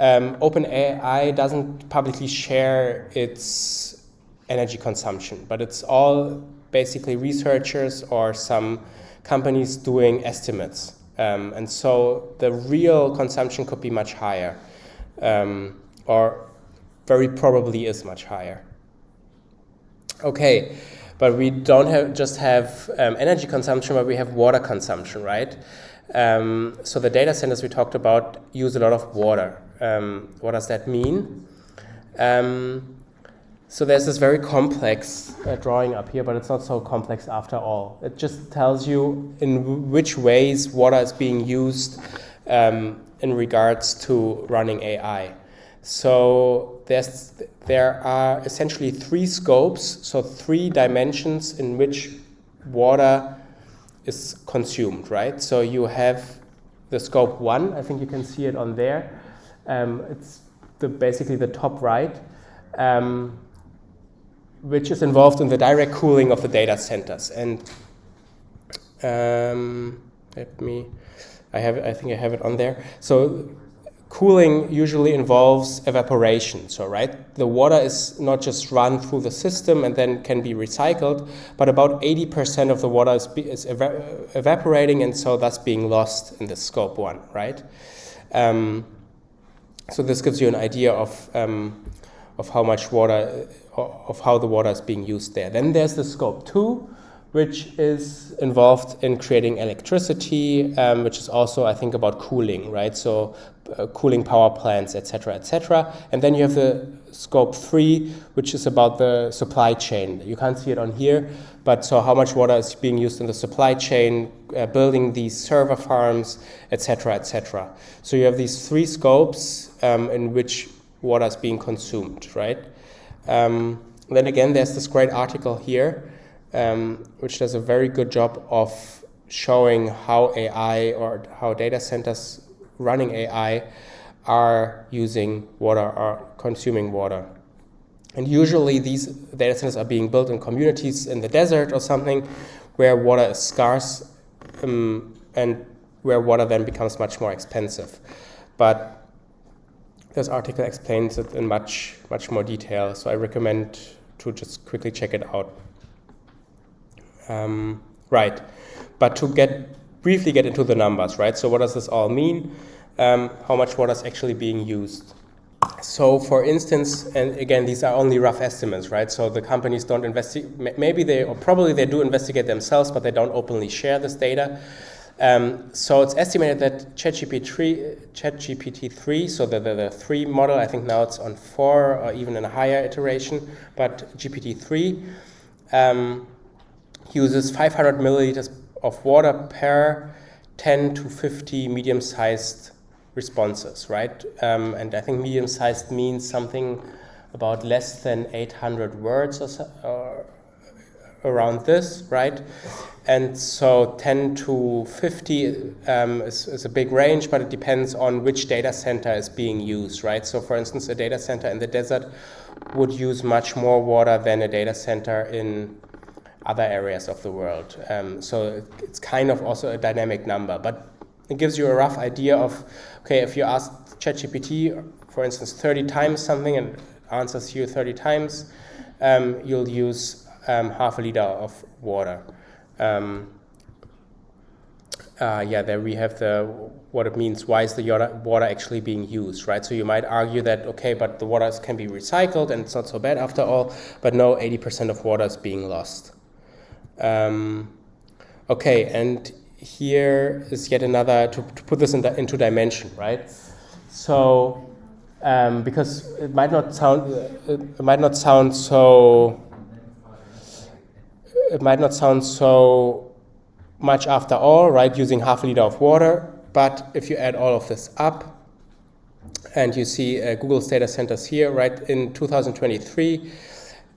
OpenAI doesn't publicly share its energy consumption, but it's all basically researchers or some companies doing estimates. And so the real consumption could be much higher, or very probably is much higher. Okay, but we don't just have energy consumption, but we have water consumption, right? So the data centers we talked about use a lot of water. What does that mean? So there's this very complex drawing up here, but it's not so complex after all. It just tells you in which ways water is being used in regards to running AI. So there are essentially three scopes, so three dimensions in which water is consumed, right? So you have the scope 1, I think you can see it on there. It's basically the top right, which is involved in the direct cooling of the data centers. And I think I have it on there. So cooling usually involves evaporation. So, right, the water is not just run through the system and then can be recycled, but about 80% of the water is evaporating, and so thus being lost in the scope 1, right? So this gives you an idea of how much water, of how the water is being used there. Then there's the scope 2, which is involved in creating electricity, which is also, I think, about cooling, right? So cooling power plants, etc., etc. And then you have the scope 3, which is about the supply chain. You can't see it on here, but so how much water is being used in the supply chain, building these server farms, etc., etc. So you have these three scopes in which water is being consumed, right? Then again, there's this great article here which does a very good job of showing how AI or how data centers running AI are using water or consuming water. And usually these data centers are being built in communities in the desert or something where water is scarce and where water then becomes much more expensive. But this article explains it in much more detail, so I recommend to just quickly check it out. Right, but to briefly get into the numbers, right? So what does this all mean? How much water is actually being used? So for instance, and again, these are only rough estimates, right? So the companies don't investigate, probably they do investigate themselves, but they don't openly share this data. So it's estimated that ChatGPT-3, so the 3 model, I think now it's on 4 or even in a higher iteration, but GPT-3 uses 500 milliliters of water per 10 to 50 medium-sized responses, right? And I think medium-sized means something about less than 800 words or around this, right? And so 10 to 50 is a big range, but it depends on which data center is being used, right? So for instance, a data center in the desert would use much more water than a data center in other areas of the world. So it's kind of also a dynamic number, but it gives you a rough idea of, okay, if you ask ChatGPT, for instance, 30 times something and it answers you 30 times, you'll use half a liter of water. There we have what it means. Why is the water actually being used, right? So you might argue that, okay, but the water can be recycled and it's not so bad after all, but no, 80% of water is being lost. Okay, and here is yet another, to put this into dimension, right? So, because it might not sound so much after all, right, using half a liter of water, but if you add all of this up, and you see Google's data centers here, right, in 2023,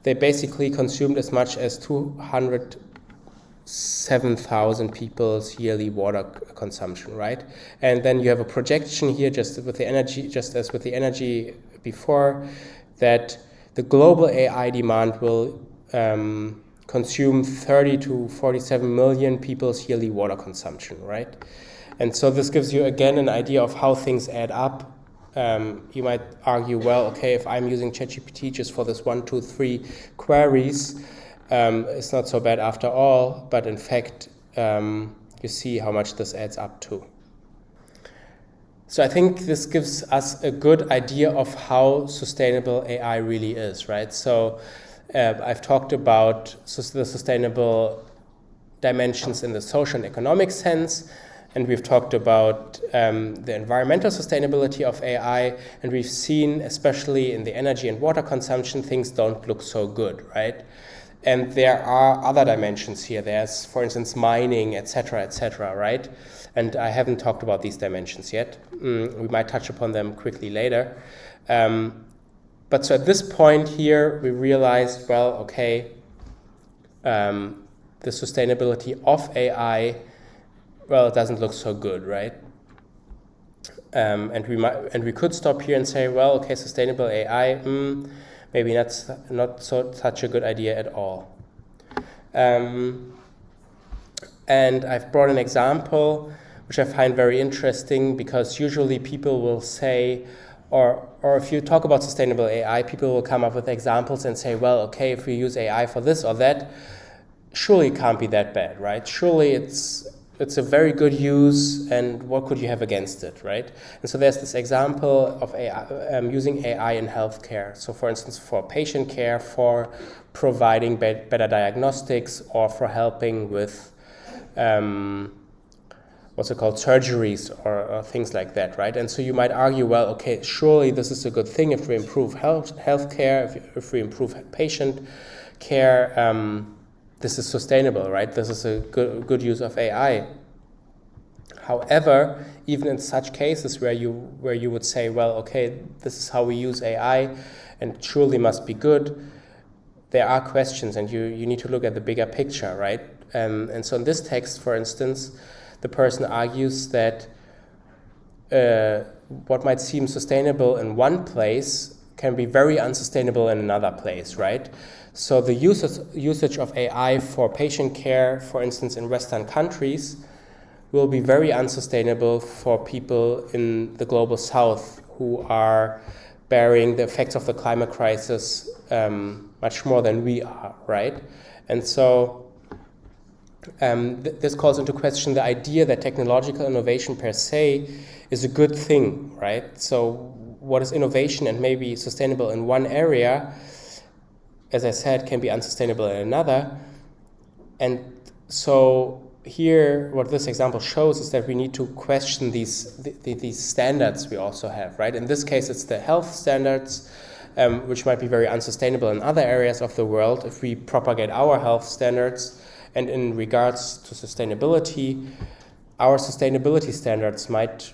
they basically consumed as much as 207,000 people's yearly water consumption, right? And then you have a projection here, just as with the energy before, that the global AI demand will consume 30 to 47 million people's yearly water consumption, right? And so this gives you, again, an idea of how things add up. You might argue, well, okay, if I'm using ChatGPT just for this 1, 2, 3 queries, it's not so bad after all, but in fact, you see how much this adds up to. So I think this gives us a good idea of how sustainable AI really is, right? So I've talked about the sustainable dimensions in the social and economic sense, and we've talked about the environmental sustainability of AI, and we've seen, especially in the energy and water consumption, things don't look so good, right? And there are other dimensions here. There's, for instance, mining, et cetera, right? And I haven't talked about these dimensions yet. We might touch upon them quickly later. But so at this point here, we realized, well, okay, the sustainability of AI, well, it doesn't look so good, right? And we could stop here and say, well, okay, sustainable AI, maybe not such a good idea at all. And I've brought an example which I find very interesting, because usually people will say, or if you talk about sustainable AI, people will come up with examples and say, well, okay, if we use AI for this or that, surely it can't be that bad, right? Surely it's a very good use, and what could you have against it, right? And so there's this example of AI, using AI in healthcare. So for instance, for patient care, for providing better diagnostics, or for helping with surgeries or things like that, right? And so you might argue, well, okay, surely this is a good thing if we improve healthcare, if we improve patient care, this is sustainable, right? This is a good use of AI. However, even in such cases where you would say, well, okay, this is how we use AI and surely must be good, there are questions, and you need to look at the bigger picture, right? And so in this text, for instance, the person argues that what might seem sustainable in one place can be very unsustainable in another place, right? So the usage of AI for patient care, for instance, in Western countries, will be very unsustainable for people in the global South who are bearing the effects of the climate crisis much more than we are, right? And so this calls into question the idea that technological innovation per se is a good thing, right? So what is innovation and maybe sustainable in one area, as I said, can be unsustainable in another. And so here, what this example shows is that we need to question these standards we also have, right? In this case, it's the health standards, which might be very unsustainable in other areas of the world if we propagate our health standards. And in regards to sustainability, our sustainability standards might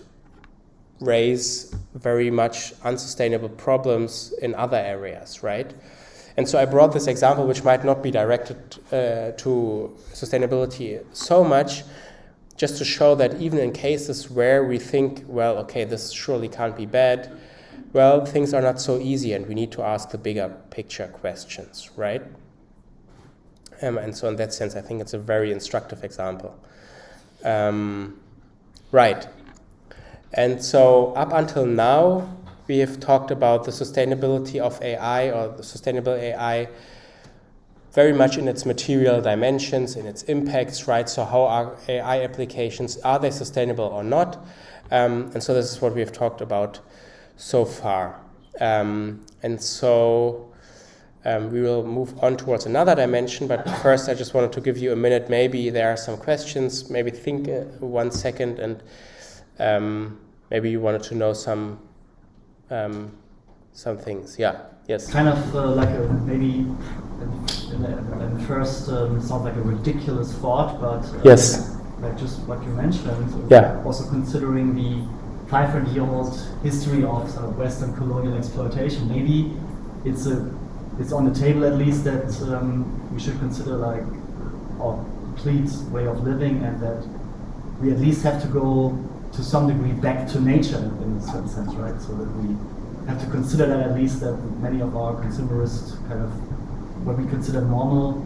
raise very much unsustainable problems in other areas, right? And so I brought this example, which might not be directed to sustainability so much, just to show that even in cases where we think, well, okay, this surely can't be bad, well, things are not so easy, and we need to ask the bigger picture questions, right? And so in that sense, I think it's a very instructive example. Right. And so up until now, we have talked about the sustainability of AI, or the sustainable AI, very much in its material dimensions, in its impacts, right? So how are AI applications, are they sustainable or not? And so this is what we have talked about so far. And so we will move on towards another dimension, but first I just wanted to give you a minute. Maybe there are some questions, maybe think 1 second, and maybe you wanted to know some things. Yeah, yes. Kind of like a, maybe in first sounds like a ridiculous thought, but yes, like just what you mentioned. Yeah. Also considering the 500-year-old history of Western colonial exploitation, maybe it's on the table at least that we should consider like our complete way of living, and that we at least have to go to some degree back to nature in a certain sense, right? So that we have to consider that at least, that many of our consumerist kind of what we consider normal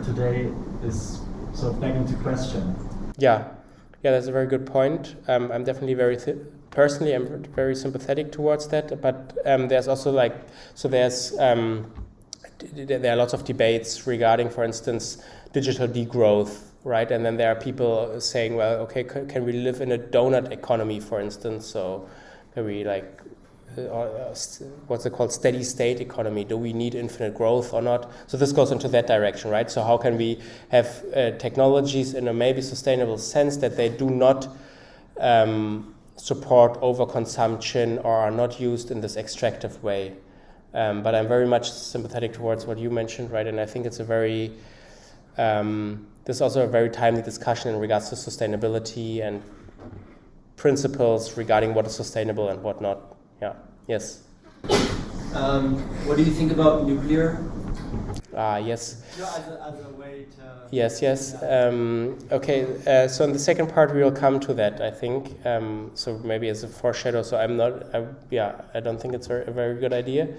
today is sort of back into question. Yeah, that's a very good point. I'm definitely personally, I'm very sympathetic towards that. But there's also there are lots of debates regarding, for instance, digital degrowth, right? And then there are people saying, well, okay, can we live in a donut economy, for instance? So can we what's it called, steady state economy? Do we need infinite growth or not? So this goes into that direction, right? So how can we have technologies in a maybe sustainable sense that they do not support overconsumption or are not used in this extractive way? But I'm very much sympathetic towards what you mentioned, right? And I think it's this is also a very timely discussion in regards to sustainability and principles regarding what is sustainable and what not. Yeah. Yes. What do you think about nuclear? Yes. No, as a way to. Yes. Okay. So in the second part, we will come to that, I think. So maybe as a foreshadow. So I don't think it's a very good idea.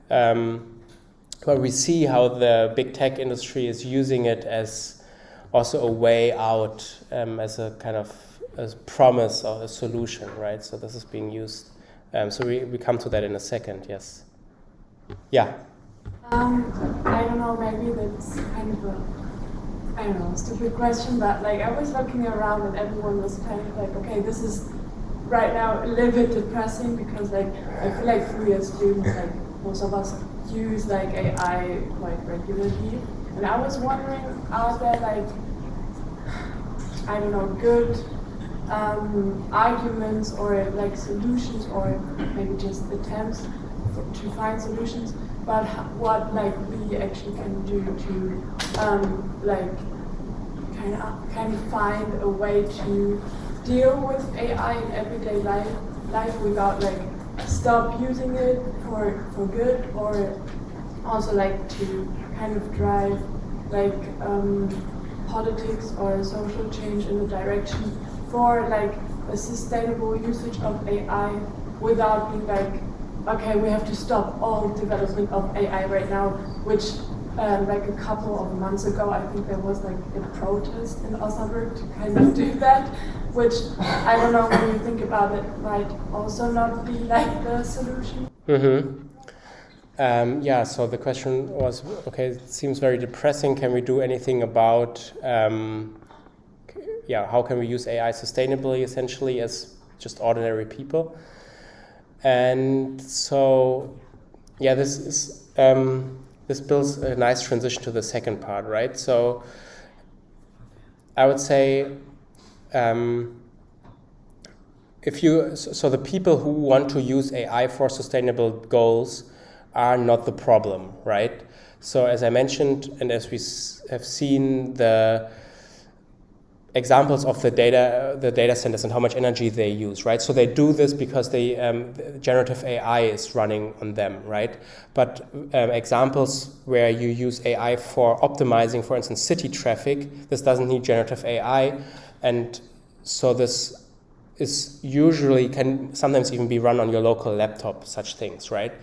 But we see how the big tech industry is using it as also a way out, as a kind of a promise or a solution, right? So this is being used. So we come to that in a second, yes. Yeah. I don't know, maybe that's kind of a stupid question, but like I was looking around and everyone was kind of like, okay, this is right now a little bit depressing, because like I feel like we as students, like most of us use like AI quite regularly, and I was wondering, are there like, I don't know, good arguments or like solutions, or maybe just attempts to find solutions, but what like we actually can do to like kind of find a way to deal with AI in everyday life without like stop using it for good, or also like to kind of drive like politics or social change in the direction for like a sustainable usage of AI without being like, okay, we have to stop all development of AI right now, which like a couple of months ago, I think there was like a protest in Osnabrück to kind of do that, which I don't know, when you think about it, might also not be like the solution. Yeah, so the question was, okay, it seems very depressing. Can we do anything about, how can we use AI sustainably, essentially, as just ordinary people? And so, this builds a nice transition to the second part, right? So I would say, so the people who want to use AI for sustainable goals are not the problem, right? So as I mentioned, and as we have seen the examples of the data centers and how much energy they use, right? So they do this because generative AI is running on them, right? But examples where you use AI for optimizing, for instance, city traffic, this doesn't need generative AI, and so this is usually can sometimes even be run on your local laptop, such things, right?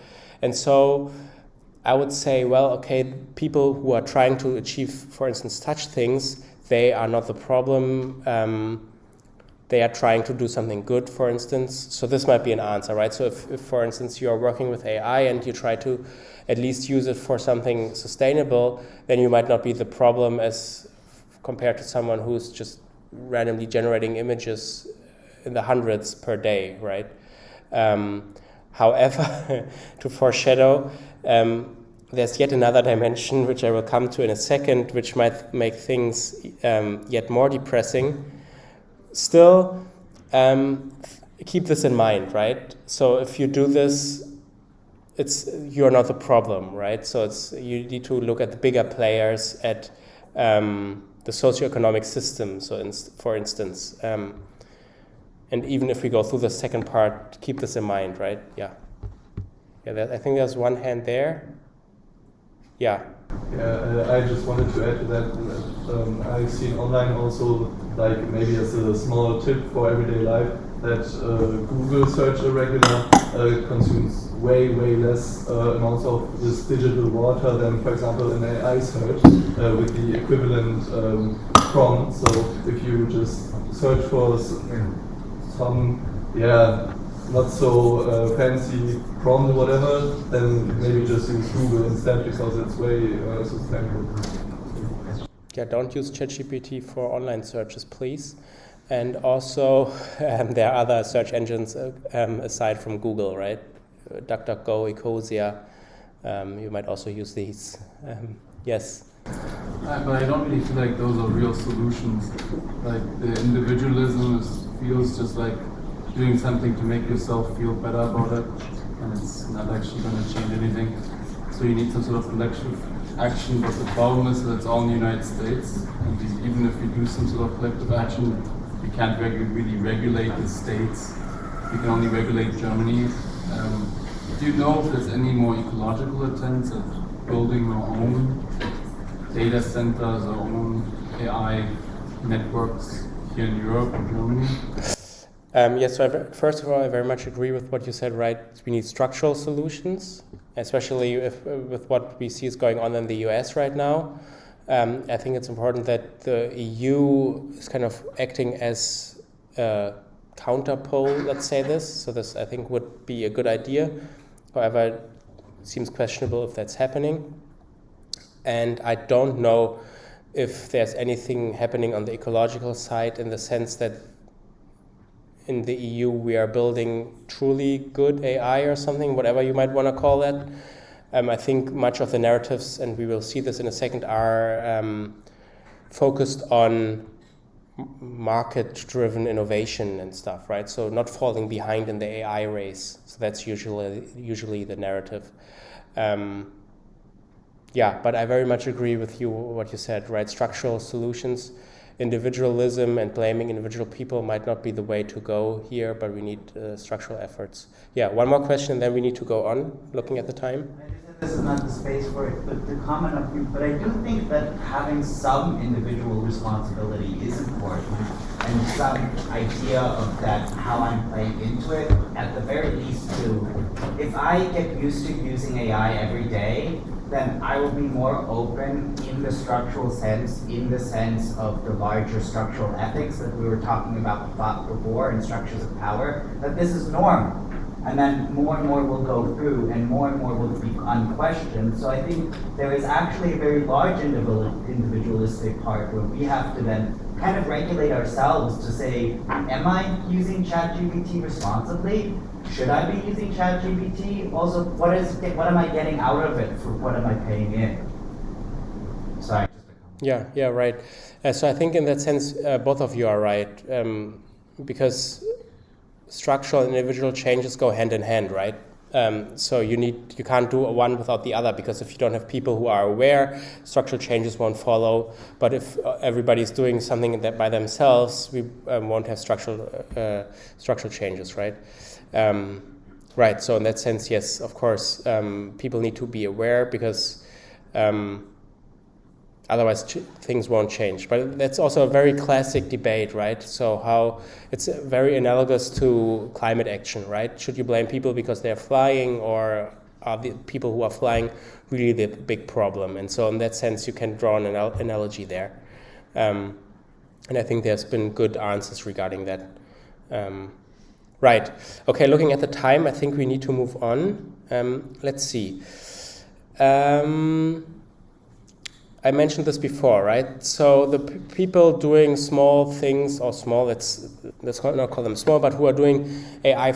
And so I would say, well, okay, people who are trying to achieve, for instance, such things, they are not the problem. They are trying to do something good, for instance. So this might be an answer, right? So if for instance, you are working with AI and you try to at least use it for something sustainable, then you might not be the problem as compared to someone who's just randomly generating images in the hundreds per day, right? However, to foreshadow, there's yet another dimension, which I will come to in a second, which might make things yet more depressing. Still, keep this in mind, right? So if you do this, you're not the problem, right? So you need to look at the bigger players, at the socioeconomic system, for instance. And even if we go through the second part, keep this in mind, right? Yeah, I think there's one hand there. Yeah. Yeah, I just wanted to add to that. I've seen online also, like maybe as a small tip for everyday life, that Google search irregular consumes way less amounts of this digital water than, for example, an AI search with the equivalent prompt. So if you just search for some, not so fancy prompt or whatever, then maybe just use Google instead, because it's way sustainable. Yeah, don't use ChatGPT for online searches, please. And also, there are other search engines aside from Google, right? DuckDuckGo, Ecosia. You might also use these. Yes. But I don't really feel like those are real solutions. Like the individualism feels just like doing something to make yourself feel better about it, and it's not actually going to change anything. So you need some sort of collective action, but the problem is that it's all in the United States, and even if you do some sort of collective action, you can't really regulate the states. You can only regulate Germany. Do you know if there's any more ecological attempts at building our own data centers, our own AI networks here in Europe and Germany? Yes, so first of all, I very much agree with what you said, right? We need structural solutions, especially with what we see is going on in the US right now. I think it's important that the EU is kind of acting as a counterpole, let's say this. So this, I think, would be a good idea. However, it seems questionable if that's happening. And I don't know if there's anything happening on the ecological side, in the sense that in the EU we are building truly good AI or something, whatever you might want to call that. I think much of the narratives, and we will see this in a second, are focused on market-driven innovation and stuff, right? So not falling behind in the AI race. So that's usually the narrative. But I very much agree with you, what you said, right? Structural solutions. individualism and blaming individual people might not be the way to go here, but we need structural efforts. Yeah, one more question, and then we need to go on, looking at the time. This is not the space for it, but to comment on you, but I do think that having some individual responsibility is important, and some idea of that, how I'm playing into it, at the very least to, if I get used to using AI every day, then I will be more open in the structural sense, in the sense of the larger structural ethics that we were talking about before and structures of power, that this is normal. And then more and more will go through and more will be unquestioned. So I think there is actually a very large individualistic part where we have to then kind of regulate ourselves to say, am I using ChatGPT responsibly? Should I be using ChatGPT? Also, what am I getting out of it for what am I paying in? Sorry. Yeah, right. So I think in that sense, both of you are right, because structural and individual changes go hand in hand, right? So you can't do one without the other, because if you don't have people who are aware, structural changes won't follow. But if everybody's doing something that by themselves, we won't have structural changes, right? Right. So in that sense, yes, of course, people need to be aware, because otherwise things won't change. But that's also a very classic debate, right? So how it's very analogous to climate action, right? Should you blame people because they're flying, or are the people who are flying really the big problem? And so in that sense, you can draw an analogy there. And I think there's been good answers regarding that. Right. Okay, looking at the time, I think we need to move on. Let's see. I mentioned this before, right? So the people doing small things, or small, let's not call them small, but who are doing AI,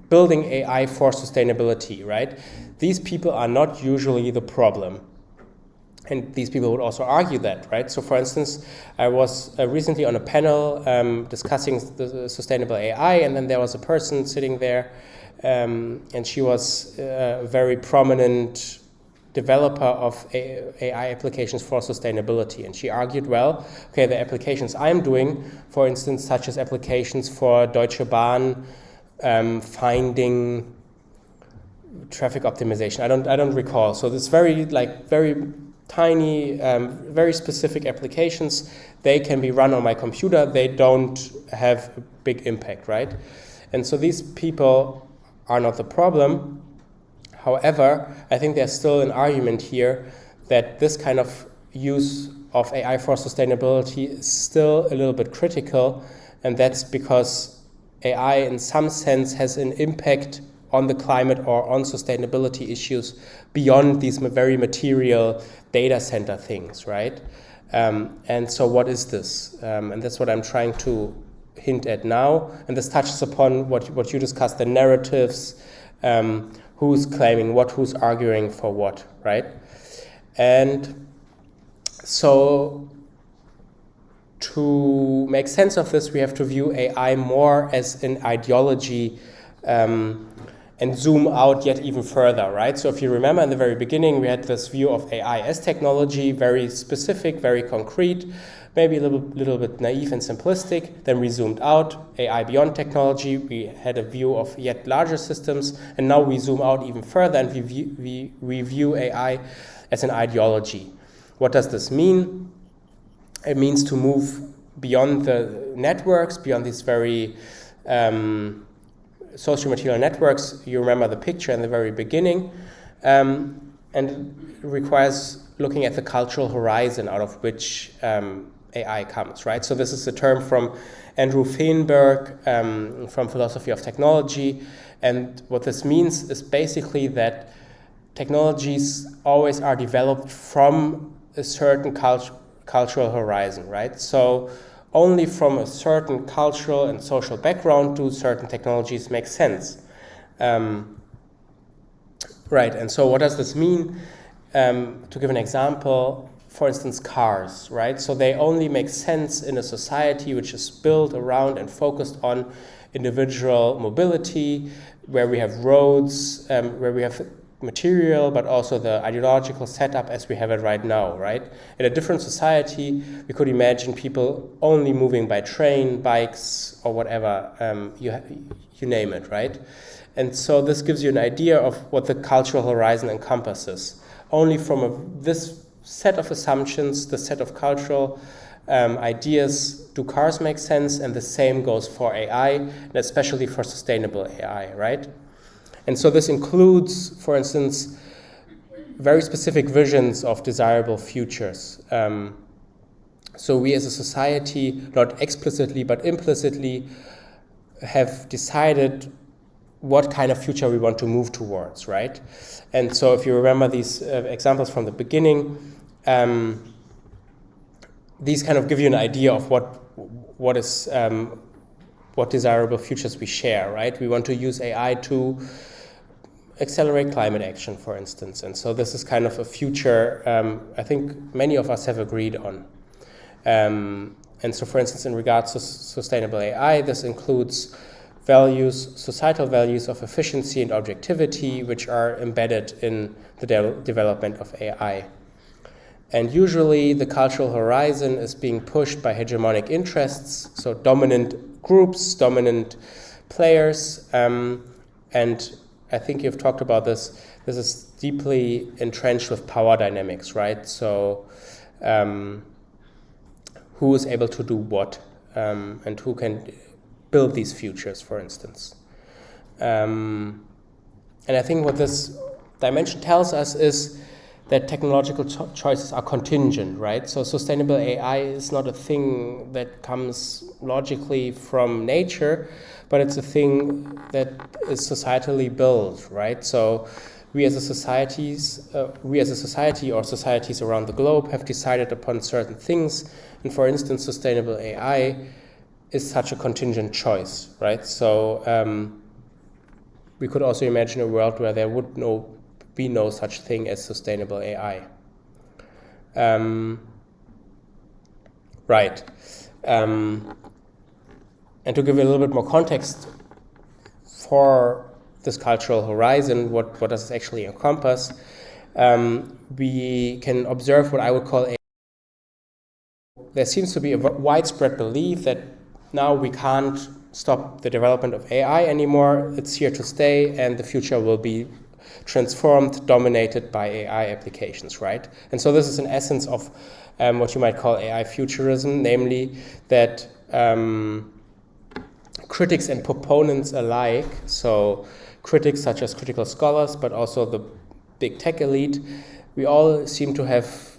building AI for sustainability, right? These people are not usually the problem. And these people would also argue that, right? So for instance, I was recently on a panel discussing the sustainable AI, and then there was a person sitting there, and she was a very prominent developer of AI applications for sustainability. And she argued, well, okay, the applications I'm doing, for instance, such as applications for Deutsche Bahn finding traffic optimization. I don't recall. So this very tiny, very specific applications, they can be run on my computer. They don't have a big impact, right? And so these people are not the problem. However, I think there's still an argument here that this kind of use of AI for sustainability is still a little bit critical, and that's because AI in some sense has an impact on the climate or on sustainability issues beyond these very material data center things, right? And so what is this? And that's what I'm trying to hint at now. And this touches upon what you discussed, the narratives, who's claiming what, who's arguing for what, right? And so to make sense of this, we have to view AI more as an ideology and zoom out yet even further, right? So if you remember in the very beginning, we had this view of AI as technology, very specific, very concrete, maybe a little bit naive and simplistic. Then we zoomed out, AI beyond technology. We had a view of yet larger systems, and now we zoom out even further, and we view AI as an ideology. What does this mean? It means to move beyond the networks, beyond these very social material networks. You remember the picture in the very beginning, and it requires looking at the cultural horizon out of which AI comes, right? So this is a term from Andrew Feenberg from Philosophy of Technology, and what this means is basically that technologies always are developed from a certain cultural horizon, right? So only from a certain cultural and social background do certain technologies make sense. Right, and so what does this mean? To give an example, for instance, cars, right? So they only make sense in a society which is built around and focused on individual mobility, where we have roads, where we have material, but also the ideological setup as we have it right now, right? In a different society, we could imagine people only moving by train, bikes, or whatever, you name it, right? And so this gives you an idea of what the cultural horizon encompasses. Only from this set of assumptions, the set of cultural ideas, do cars make sense, and the same goes for AI, and especially for sustainable AI, right? And so this includes, for instance, very specific visions of desirable futures. So we as a society, not explicitly but implicitly, have decided what kind of future we want to move towards, right? And so if you remember these examples from the beginning, these kind of give you an idea of what desirable futures we share, right? We want to use AI to accelerate climate action, for instance. And so this is kind of a future I think many of us have agreed on. And so, for instance, in regards to sustainable AI, this includes societal values of efficiency and objectivity, which are embedded in the development of AI. And usually the cultural horizon is being pushed by hegemonic interests, so dominant groups, dominant players, and I think you've talked about this. This is deeply entrenched with power dynamics, right? So who is able to do what, and who can build these futures, for instance. And I think what this dimension tells us is that technological choices are contingent, right? So sustainable AI is not a thing that comes logically from nature, but it's a thing that is societally built, right? So we as a society or societies around the globe have decided upon certain things, and for instance, sustainable AI is such a contingent choice, right? So we could also imagine a world where there would be no such thing as sustainable AI. Right. And to give a little bit more context for this cultural horizon, what does it actually encompass? We can observe what I would call there seems to be a widespread belief that now we can't stop the development of AI anymore. It's here to stay, and the future will be transformed, dominated by AI applications, right? And so this is an essence of what you might call AI futurism, namely that critics and proponents alike, so critics such as critical scholars, but also the big tech elite, we all seem to have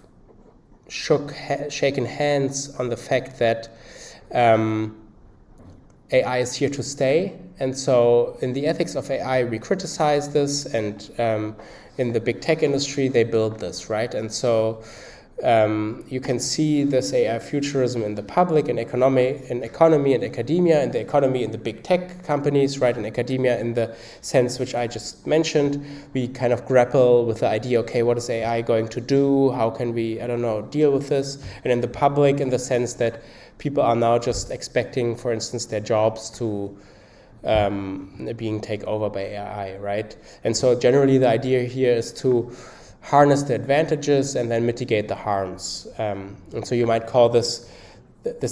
shaken hands on the fact that AI is here to stay. And so in the ethics of AI, we criticize this, and in the big tech industry, they build this, right? And so you can see this AI futurism in the public, in economy and academia, in the economy in the big tech companies, right? In academia in the sense which I just mentioned, we kind of grapple with the idea, okay, what is AI going to do? How can we, deal with this? And in the public, in the sense that people are now just expecting, for instance, their jobs to being taken over by AI, right? And so generally the idea here is to harness the advantages and then mitigate the harms. And so you might call this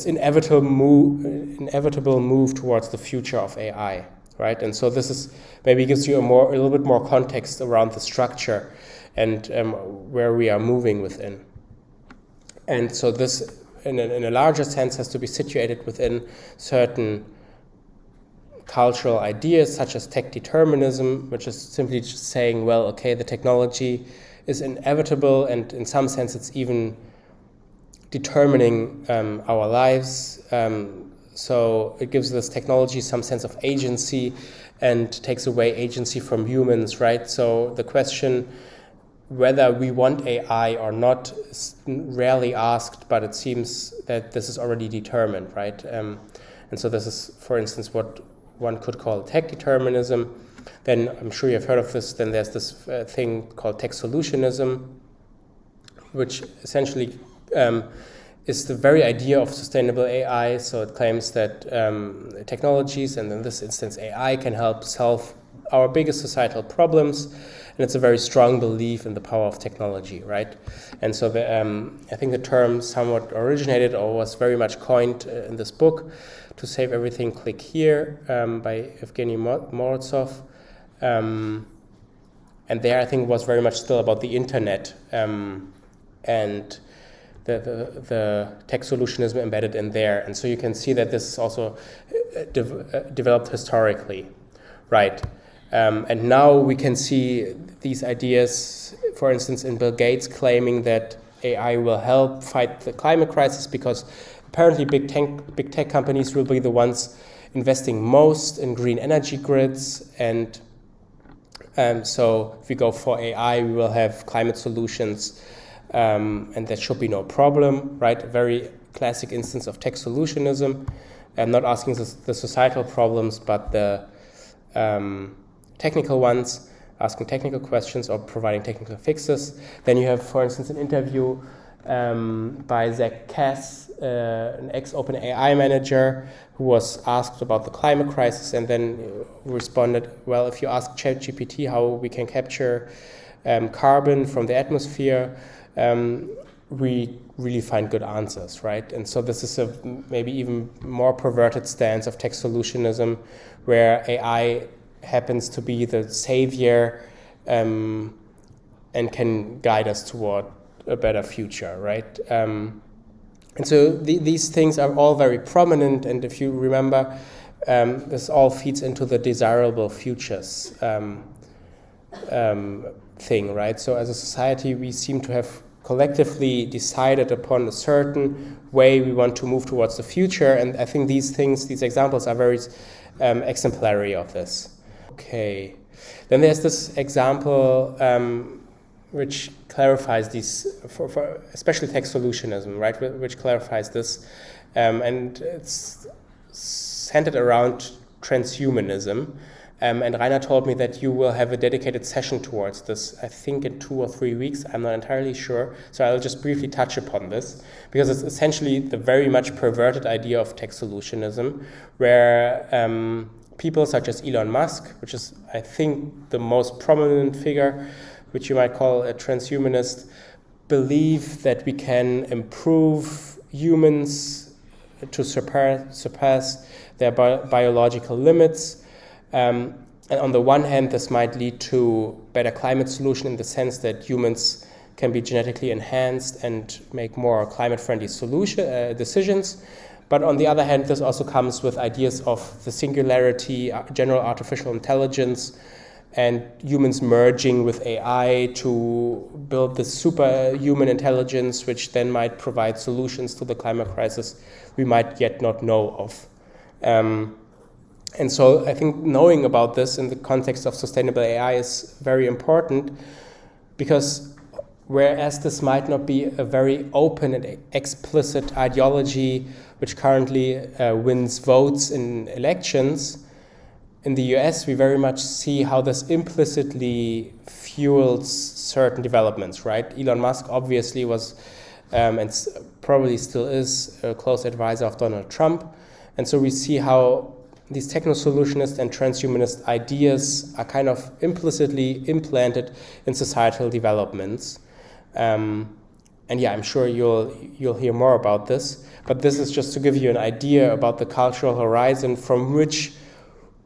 inevitable move towards the future of AI, right? And so this is maybe gives you a little bit more context around the structure and where we are moving within. And so this, in a larger sense, has to be situated within certain cultural ideas such as tech determinism, which is simply just saying, well, okay, the technology is inevitable, and in some sense it's even determining our lives. So it gives this technology some sense of agency and takes away agency from humans, right? So the question whether we want AI or not is rarely asked, but it seems that this is already determined, right? And so this is, for instance, what one could call tech determinism. Then I'm sure you've heard of this. Then there's this thing called tech solutionism, which essentially is the very idea of sustainable AI. So it claims that technologies, and in this instance AI, can help solve our biggest societal problems, and it's a very strong belief in the power of technology, right? And so I think the term somewhat originated or was very much coined in this book, To Save Everything, Click Here, by Evgeny Morozov. And there I think it was very much still about the internet and the tech solutionism embedded in there. And so you can see that this is also developed historically, right? And now we can see these ideas, for instance, in Bill Gates claiming that AI will help fight the climate crisis because apparently big tech companies will be the ones investing most in green energy grids. And so if we go for AI, we will have climate solutions, and there should be no problem, right? A very classic instance of tech solutionism. I'm not asking the societal problems, but the technical ones, asking technical questions or providing technical fixes. Then you have, for instance, an interview by Zach Cass, an ex-OpenAI manager, who was asked about the climate crisis and then responded, well, if you ask ChatGPT how we can capture carbon from the atmosphere, we really find good answers, right? And so this is a maybe even more perverted stance of tech solutionism, where AI happens to be the savior and can guide us toward a better future, right? And so these things are all very prominent, and if you remember, this all feeds into the desirable futures thing, right? So as a society, we seem to have collectively decided upon a certain way we want to move towards the future, and I think these examples are very exemplary of this. Okay, then there's this example which clarifies these, for especially tech solutionism, right? Which clarifies this, and it's centered around transhumanism. And Rainer told me that you will have a dedicated session towards this, I think in 2 or 3 weeks, I'm not entirely sure. So I'll just briefly touch upon this, because it's essentially the very much perverted idea of tech solutionism, where people such as Elon Musk, which is, I think, the most prominent figure, which you might call a transhumanist, believe that we can improve humans to surpass their biological limits. And on the one hand, this might lead to better climate solution in the sense that humans can be genetically enhanced and make more climate-friendly decisions. But on the other hand, this also comes with ideas of the singularity, general artificial intelligence, and humans merging with AI to build this superhuman intelligence, which then might provide solutions to the climate crisis we might yet not know of. And so I think knowing about this in the context of sustainable AI is very important, because whereas this might not be a very open and explicit ideology which currently wins votes in elections, in the US we very much see how this implicitly fuels certain developments, right? Elon Musk obviously was, and probably still is, a close advisor of Donald Trump. And so we see how these techno-solutionist and transhumanist ideas are kind of implicitly implanted in societal developments. And yeah, I'm sure you'll hear more about this, but this is just to give you an idea about the cultural horizon from which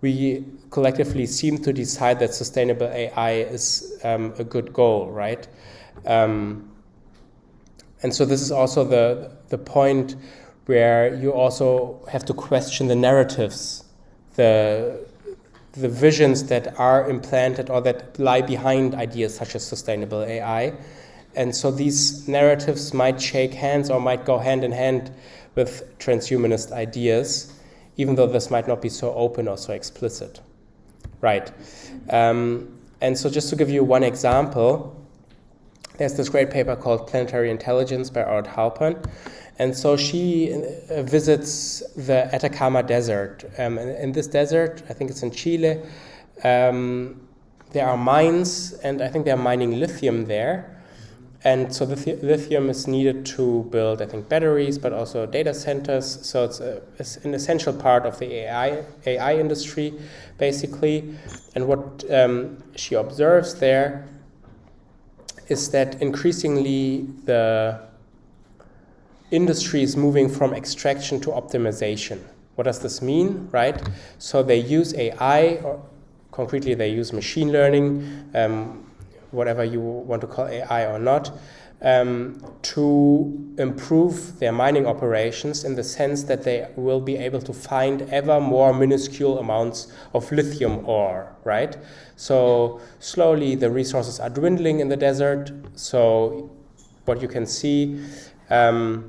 we collectively seem to decide that sustainable AI is a good goal, right? And so this is also the point where you also have to question the narratives, the visions that are implanted or that lie behind ideas such as sustainable AI. And so these narratives might shake hands or might go hand in hand with transhumanist ideas, even though this might not be so open or so explicit. Right. And so just to give you one example, there's this great paper called Planetary Intelligence by Art Halpern. And so she visits the Atacama Desert. In this desert, I think it's in Chile, there are mines, and I think they're mining lithium there. And so the lithium is needed to build, I think, batteries, but also data centers. So it's an essential part of the AI industry, basically. And what she observes there is that increasingly the industry is moving from extraction to optimization. What does this mean, right? So they use AI, or concretely they use machine learning, whatever you want to call AI or not, to improve their mining operations in the sense that they will be able to find ever more minuscule amounts of lithium ore, right? So slowly the resources are dwindling in the desert. So what you can see are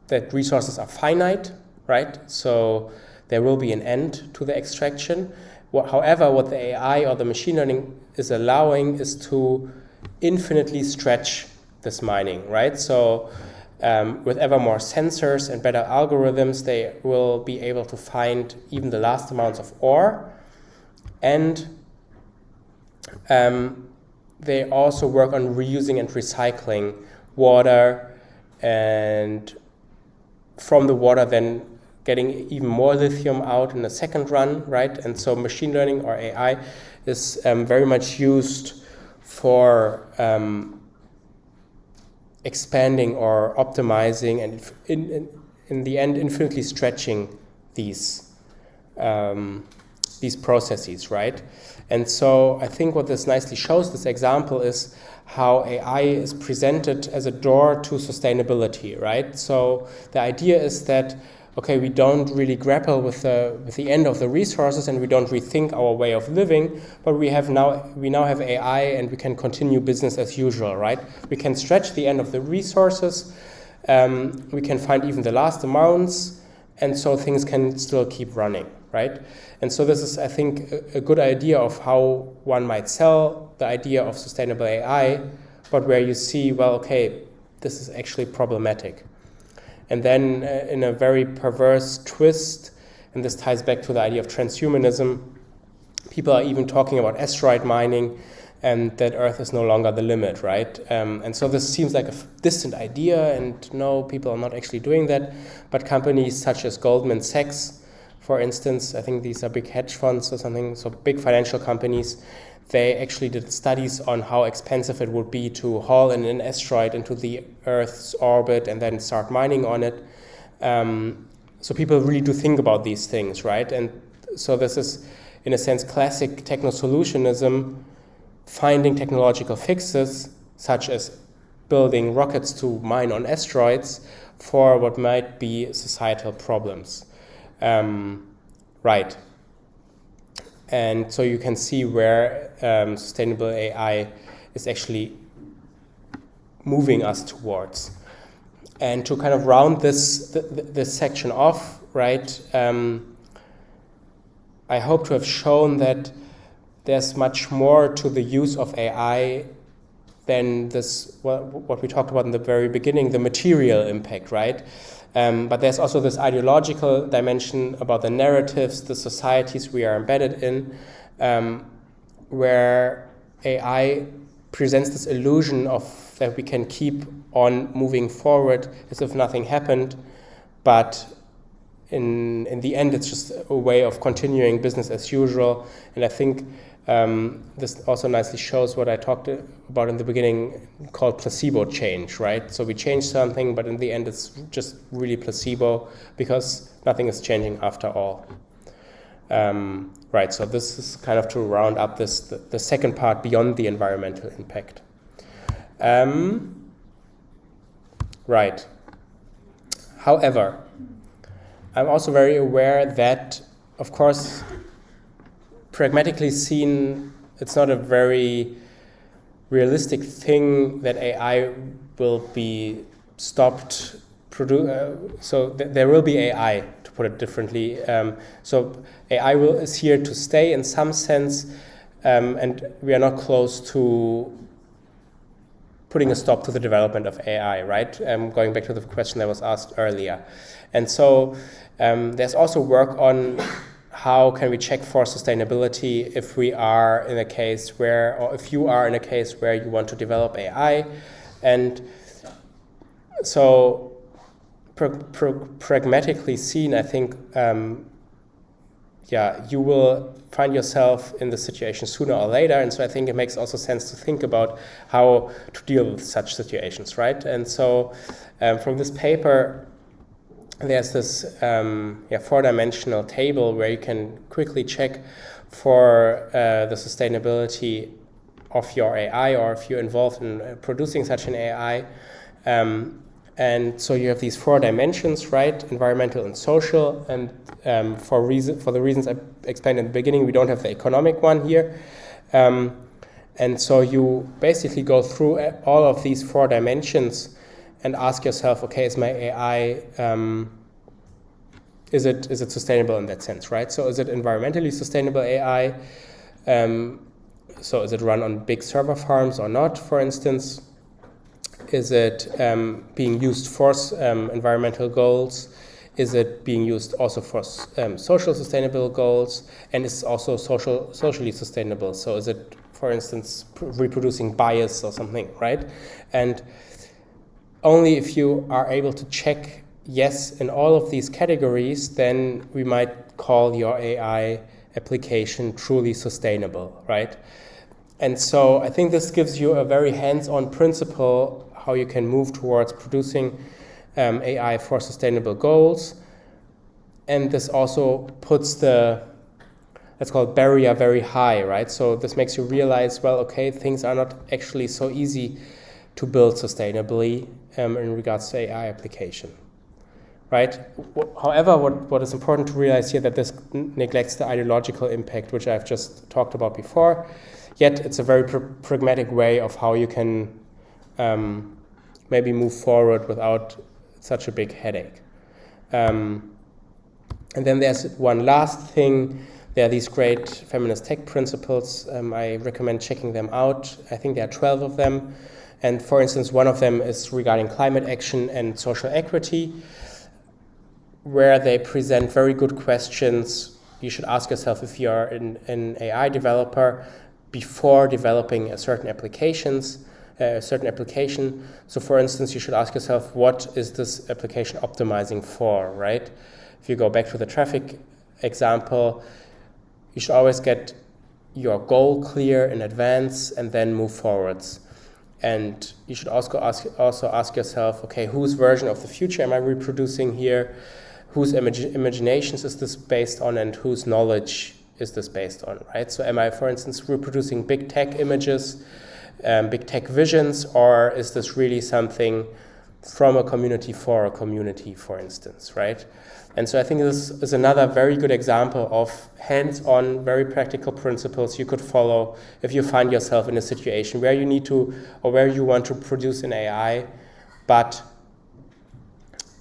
that resources are finite, right? So there will be an end to the extraction. However, what the AI or the machine learning is allowing is to infinitely stretch this mining, right? So with ever more sensors and better algorithms, they will be able to find even the last amounts of ore. And they also work on reusing and recycling water, and from the water then getting even more lithium out in the second run, right? And so machine learning or AI is very much used for expanding or optimizing and in the end infinitely stretching these processes, right? And so I think what this nicely shows, this example, is how AI is presented as a door to sustainability, right? So the idea is that, okay, we don't really grapple with the end of the resources and we don't rethink our way of living, but we now have AI and we can continue business as usual, right? We can stretch the end of the resources, we can find even the last amounts, and so things can still keep running, right? And so this is, I think, a good idea of how one might sell the idea of sustainable AI, but where you see, well, okay, this is actually problematic. And then in a very perverse twist, and this ties back to the idea of transhumanism, people are even talking about asteroid mining and that Earth is no longer the limit, right? And so this seems like a distant idea, and no, people are not actually doing that. But companies such as Goldman Sachs, for instance, I think these are big hedge funds or something, so big financial companies, they actually did studies on how expensive it would be to haul in an asteroid into the Earth's orbit and then start mining on it. So people really do think about these things, right? And so this is, in a sense, classic techno-solutionism, finding technological fixes, such as building rockets to mine on asteroids, for what might be societal problems. Right. And so you can see where sustainable AI is actually moving us towards. And to kind of round this section off, right, I hope to have shown that there's much more to the use of AI than this, what we talked about in the very beginning, the material impact, right? But there's also this ideological dimension about the narratives, the societies we are embedded in, where AI presents this illusion of that we can keep on moving forward as if nothing happened, but in the end it's just a way of continuing business as usual. And I think this also nicely shows what I talked about in the beginning, called placebo change, right? So we change something, but in the end it's just really placebo because nothing is changing after all. Right, so this is kind of to round up the second part beyond the environmental impact. Right. However, I'm also very aware that, of course, pragmatically seen, it's not a very realistic thing that AI will be stopped. So there will be AI, to put it differently. So AI is here to stay in some sense, and we are not close to putting a stop to the development of AI, right? Going back to the question that was asked earlier. And so there's also work on how can we check for sustainability if we are in a case where, or if you are in a case where you want to develop AI. And so pragmatically seen, I think, you will find yourself in the situation sooner or later. And so I think it makes also sense to think about how to deal with such situations, right? And so from this paper, there's this 4-dimensional table where you can quickly check for the sustainability of your AI, or if you're involved in producing such an AI. And so you have these 4 dimensions, right? Environmental and social. And for the reasons I explained in the beginning, we don't have the economic one here. And so you basically go through all of these 4 dimensions and ask yourself, okay, is my AI, is it sustainable in that sense, right? So is it environmentally sustainable AI? So is it run on big server farms or not, for instance? Is it being used for environmental goals? Is it being used also for social sustainable goals? And is it also socially sustainable? So is it, for instance, reproducing bias or something, right? And only if you are able to check yes in all of these categories, then we might call your AI application truly sustainable, right? And so I think this gives you a very hands-on principle how you can move towards producing AI for sustainable goals. And this also puts the, let's call it, barrier very high, right? So this makes you realize, well, okay, things are not actually so easy to build sustainably in regards to AI application, right? However, what is important to realize here that this neglects the ideological impact, which I've just talked about before. Yet it's a very pragmatic way of how you can maybe move forward without such a big headache. And then there's one last thing. There are these great feminist tech principles. I recommend checking them out. I think there are 12 of them. And for instance, one of them is regarding climate action and social equity, where they present very good questions. You should ask yourself if you are an AI developer before developing a certain application. So for instance, you should ask yourself, what is this application optimizing for, right? If you go back to the traffic example, you should always get your goal clear in advance and then move forwards. And you should also ask yourself, okay, whose version of the future am I reproducing here? Whose imaginations is this based on, and whose knowledge is this based on, right? So am I, for instance, reproducing big tech images, big tech visions, or is this really something from a community for a community, for instance, right? And so I think this is another very good example of hands-on, very practical principles you could follow if you find yourself in a situation where you need to, or where you want to produce an AI, but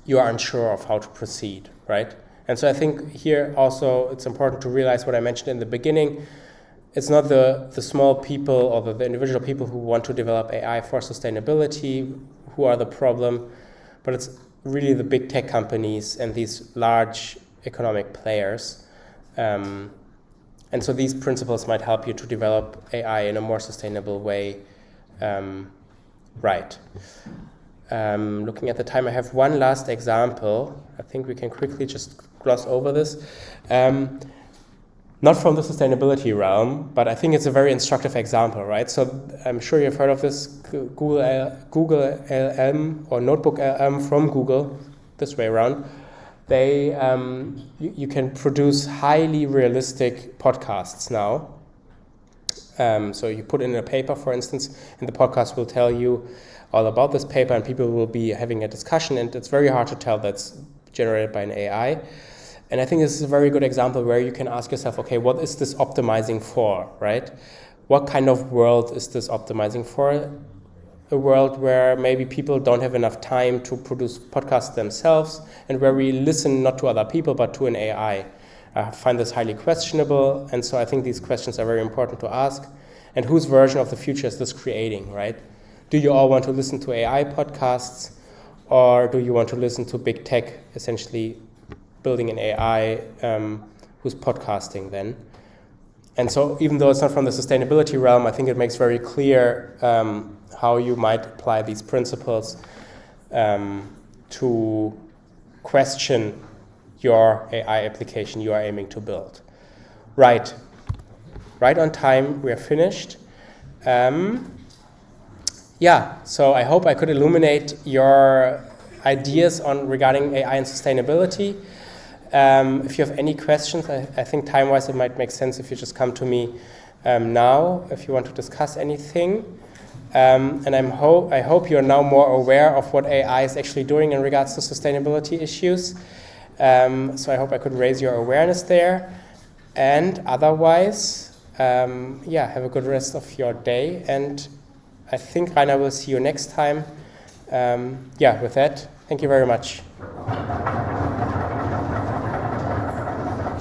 you are unsure of how to proceed, right? And so I think here also it's important to realize what I mentioned in the beginning. It's not the small people or the individual people who want to develop AI for sustainability who are the problem, but it's really the big tech companies and these large economic players. And so these principles might help you to develop AI in a more sustainable way. Right. Looking at the time, I have one last example. I think we can quickly just gloss over this. Not from the sustainability realm, but I think it's a very instructive example, right? So I'm sure you've heard of this Google LM or Notebook LM from Google, this way around. They you can produce highly realistic podcasts now. So you put in a paper, for instance, and the podcast will tell you all about this paper, and people will be having a discussion, and it's very hard to tell that's generated by an AI. And I think this is a very good example where you can ask yourself, okay, what is this optimizing for, right? What kind of world is this optimizing for? A world where maybe people don't have enough time to produce podcasts themselves, and where we listen not to other people, but to an AI. I find this highly questionable, and so I think these questions are very important to ask. And whose version of the future is this creating, right? Do you all want to listen to AI podcasts, or do you want to listen to big tech, essentially building an AI who's podcasting then. And so even though it's not from the sustainability realm, I think it makes very clear how you might apply these principles to question your AI application you are aiming to build. Right on time, we are finished. So I hope I could illuminate your ideas regarding AI and sustainability. If you have any questions, I think time-wise it might make sense if you just come to me now if you want to discuss anything. And I hope you're now more aware of what AI is actually doing in regards to sustainability issues. So I hope I could raise your awareness there. And otherwise, have a good rest of your day. And I think Rainer will see you next time. With that, thank you very much.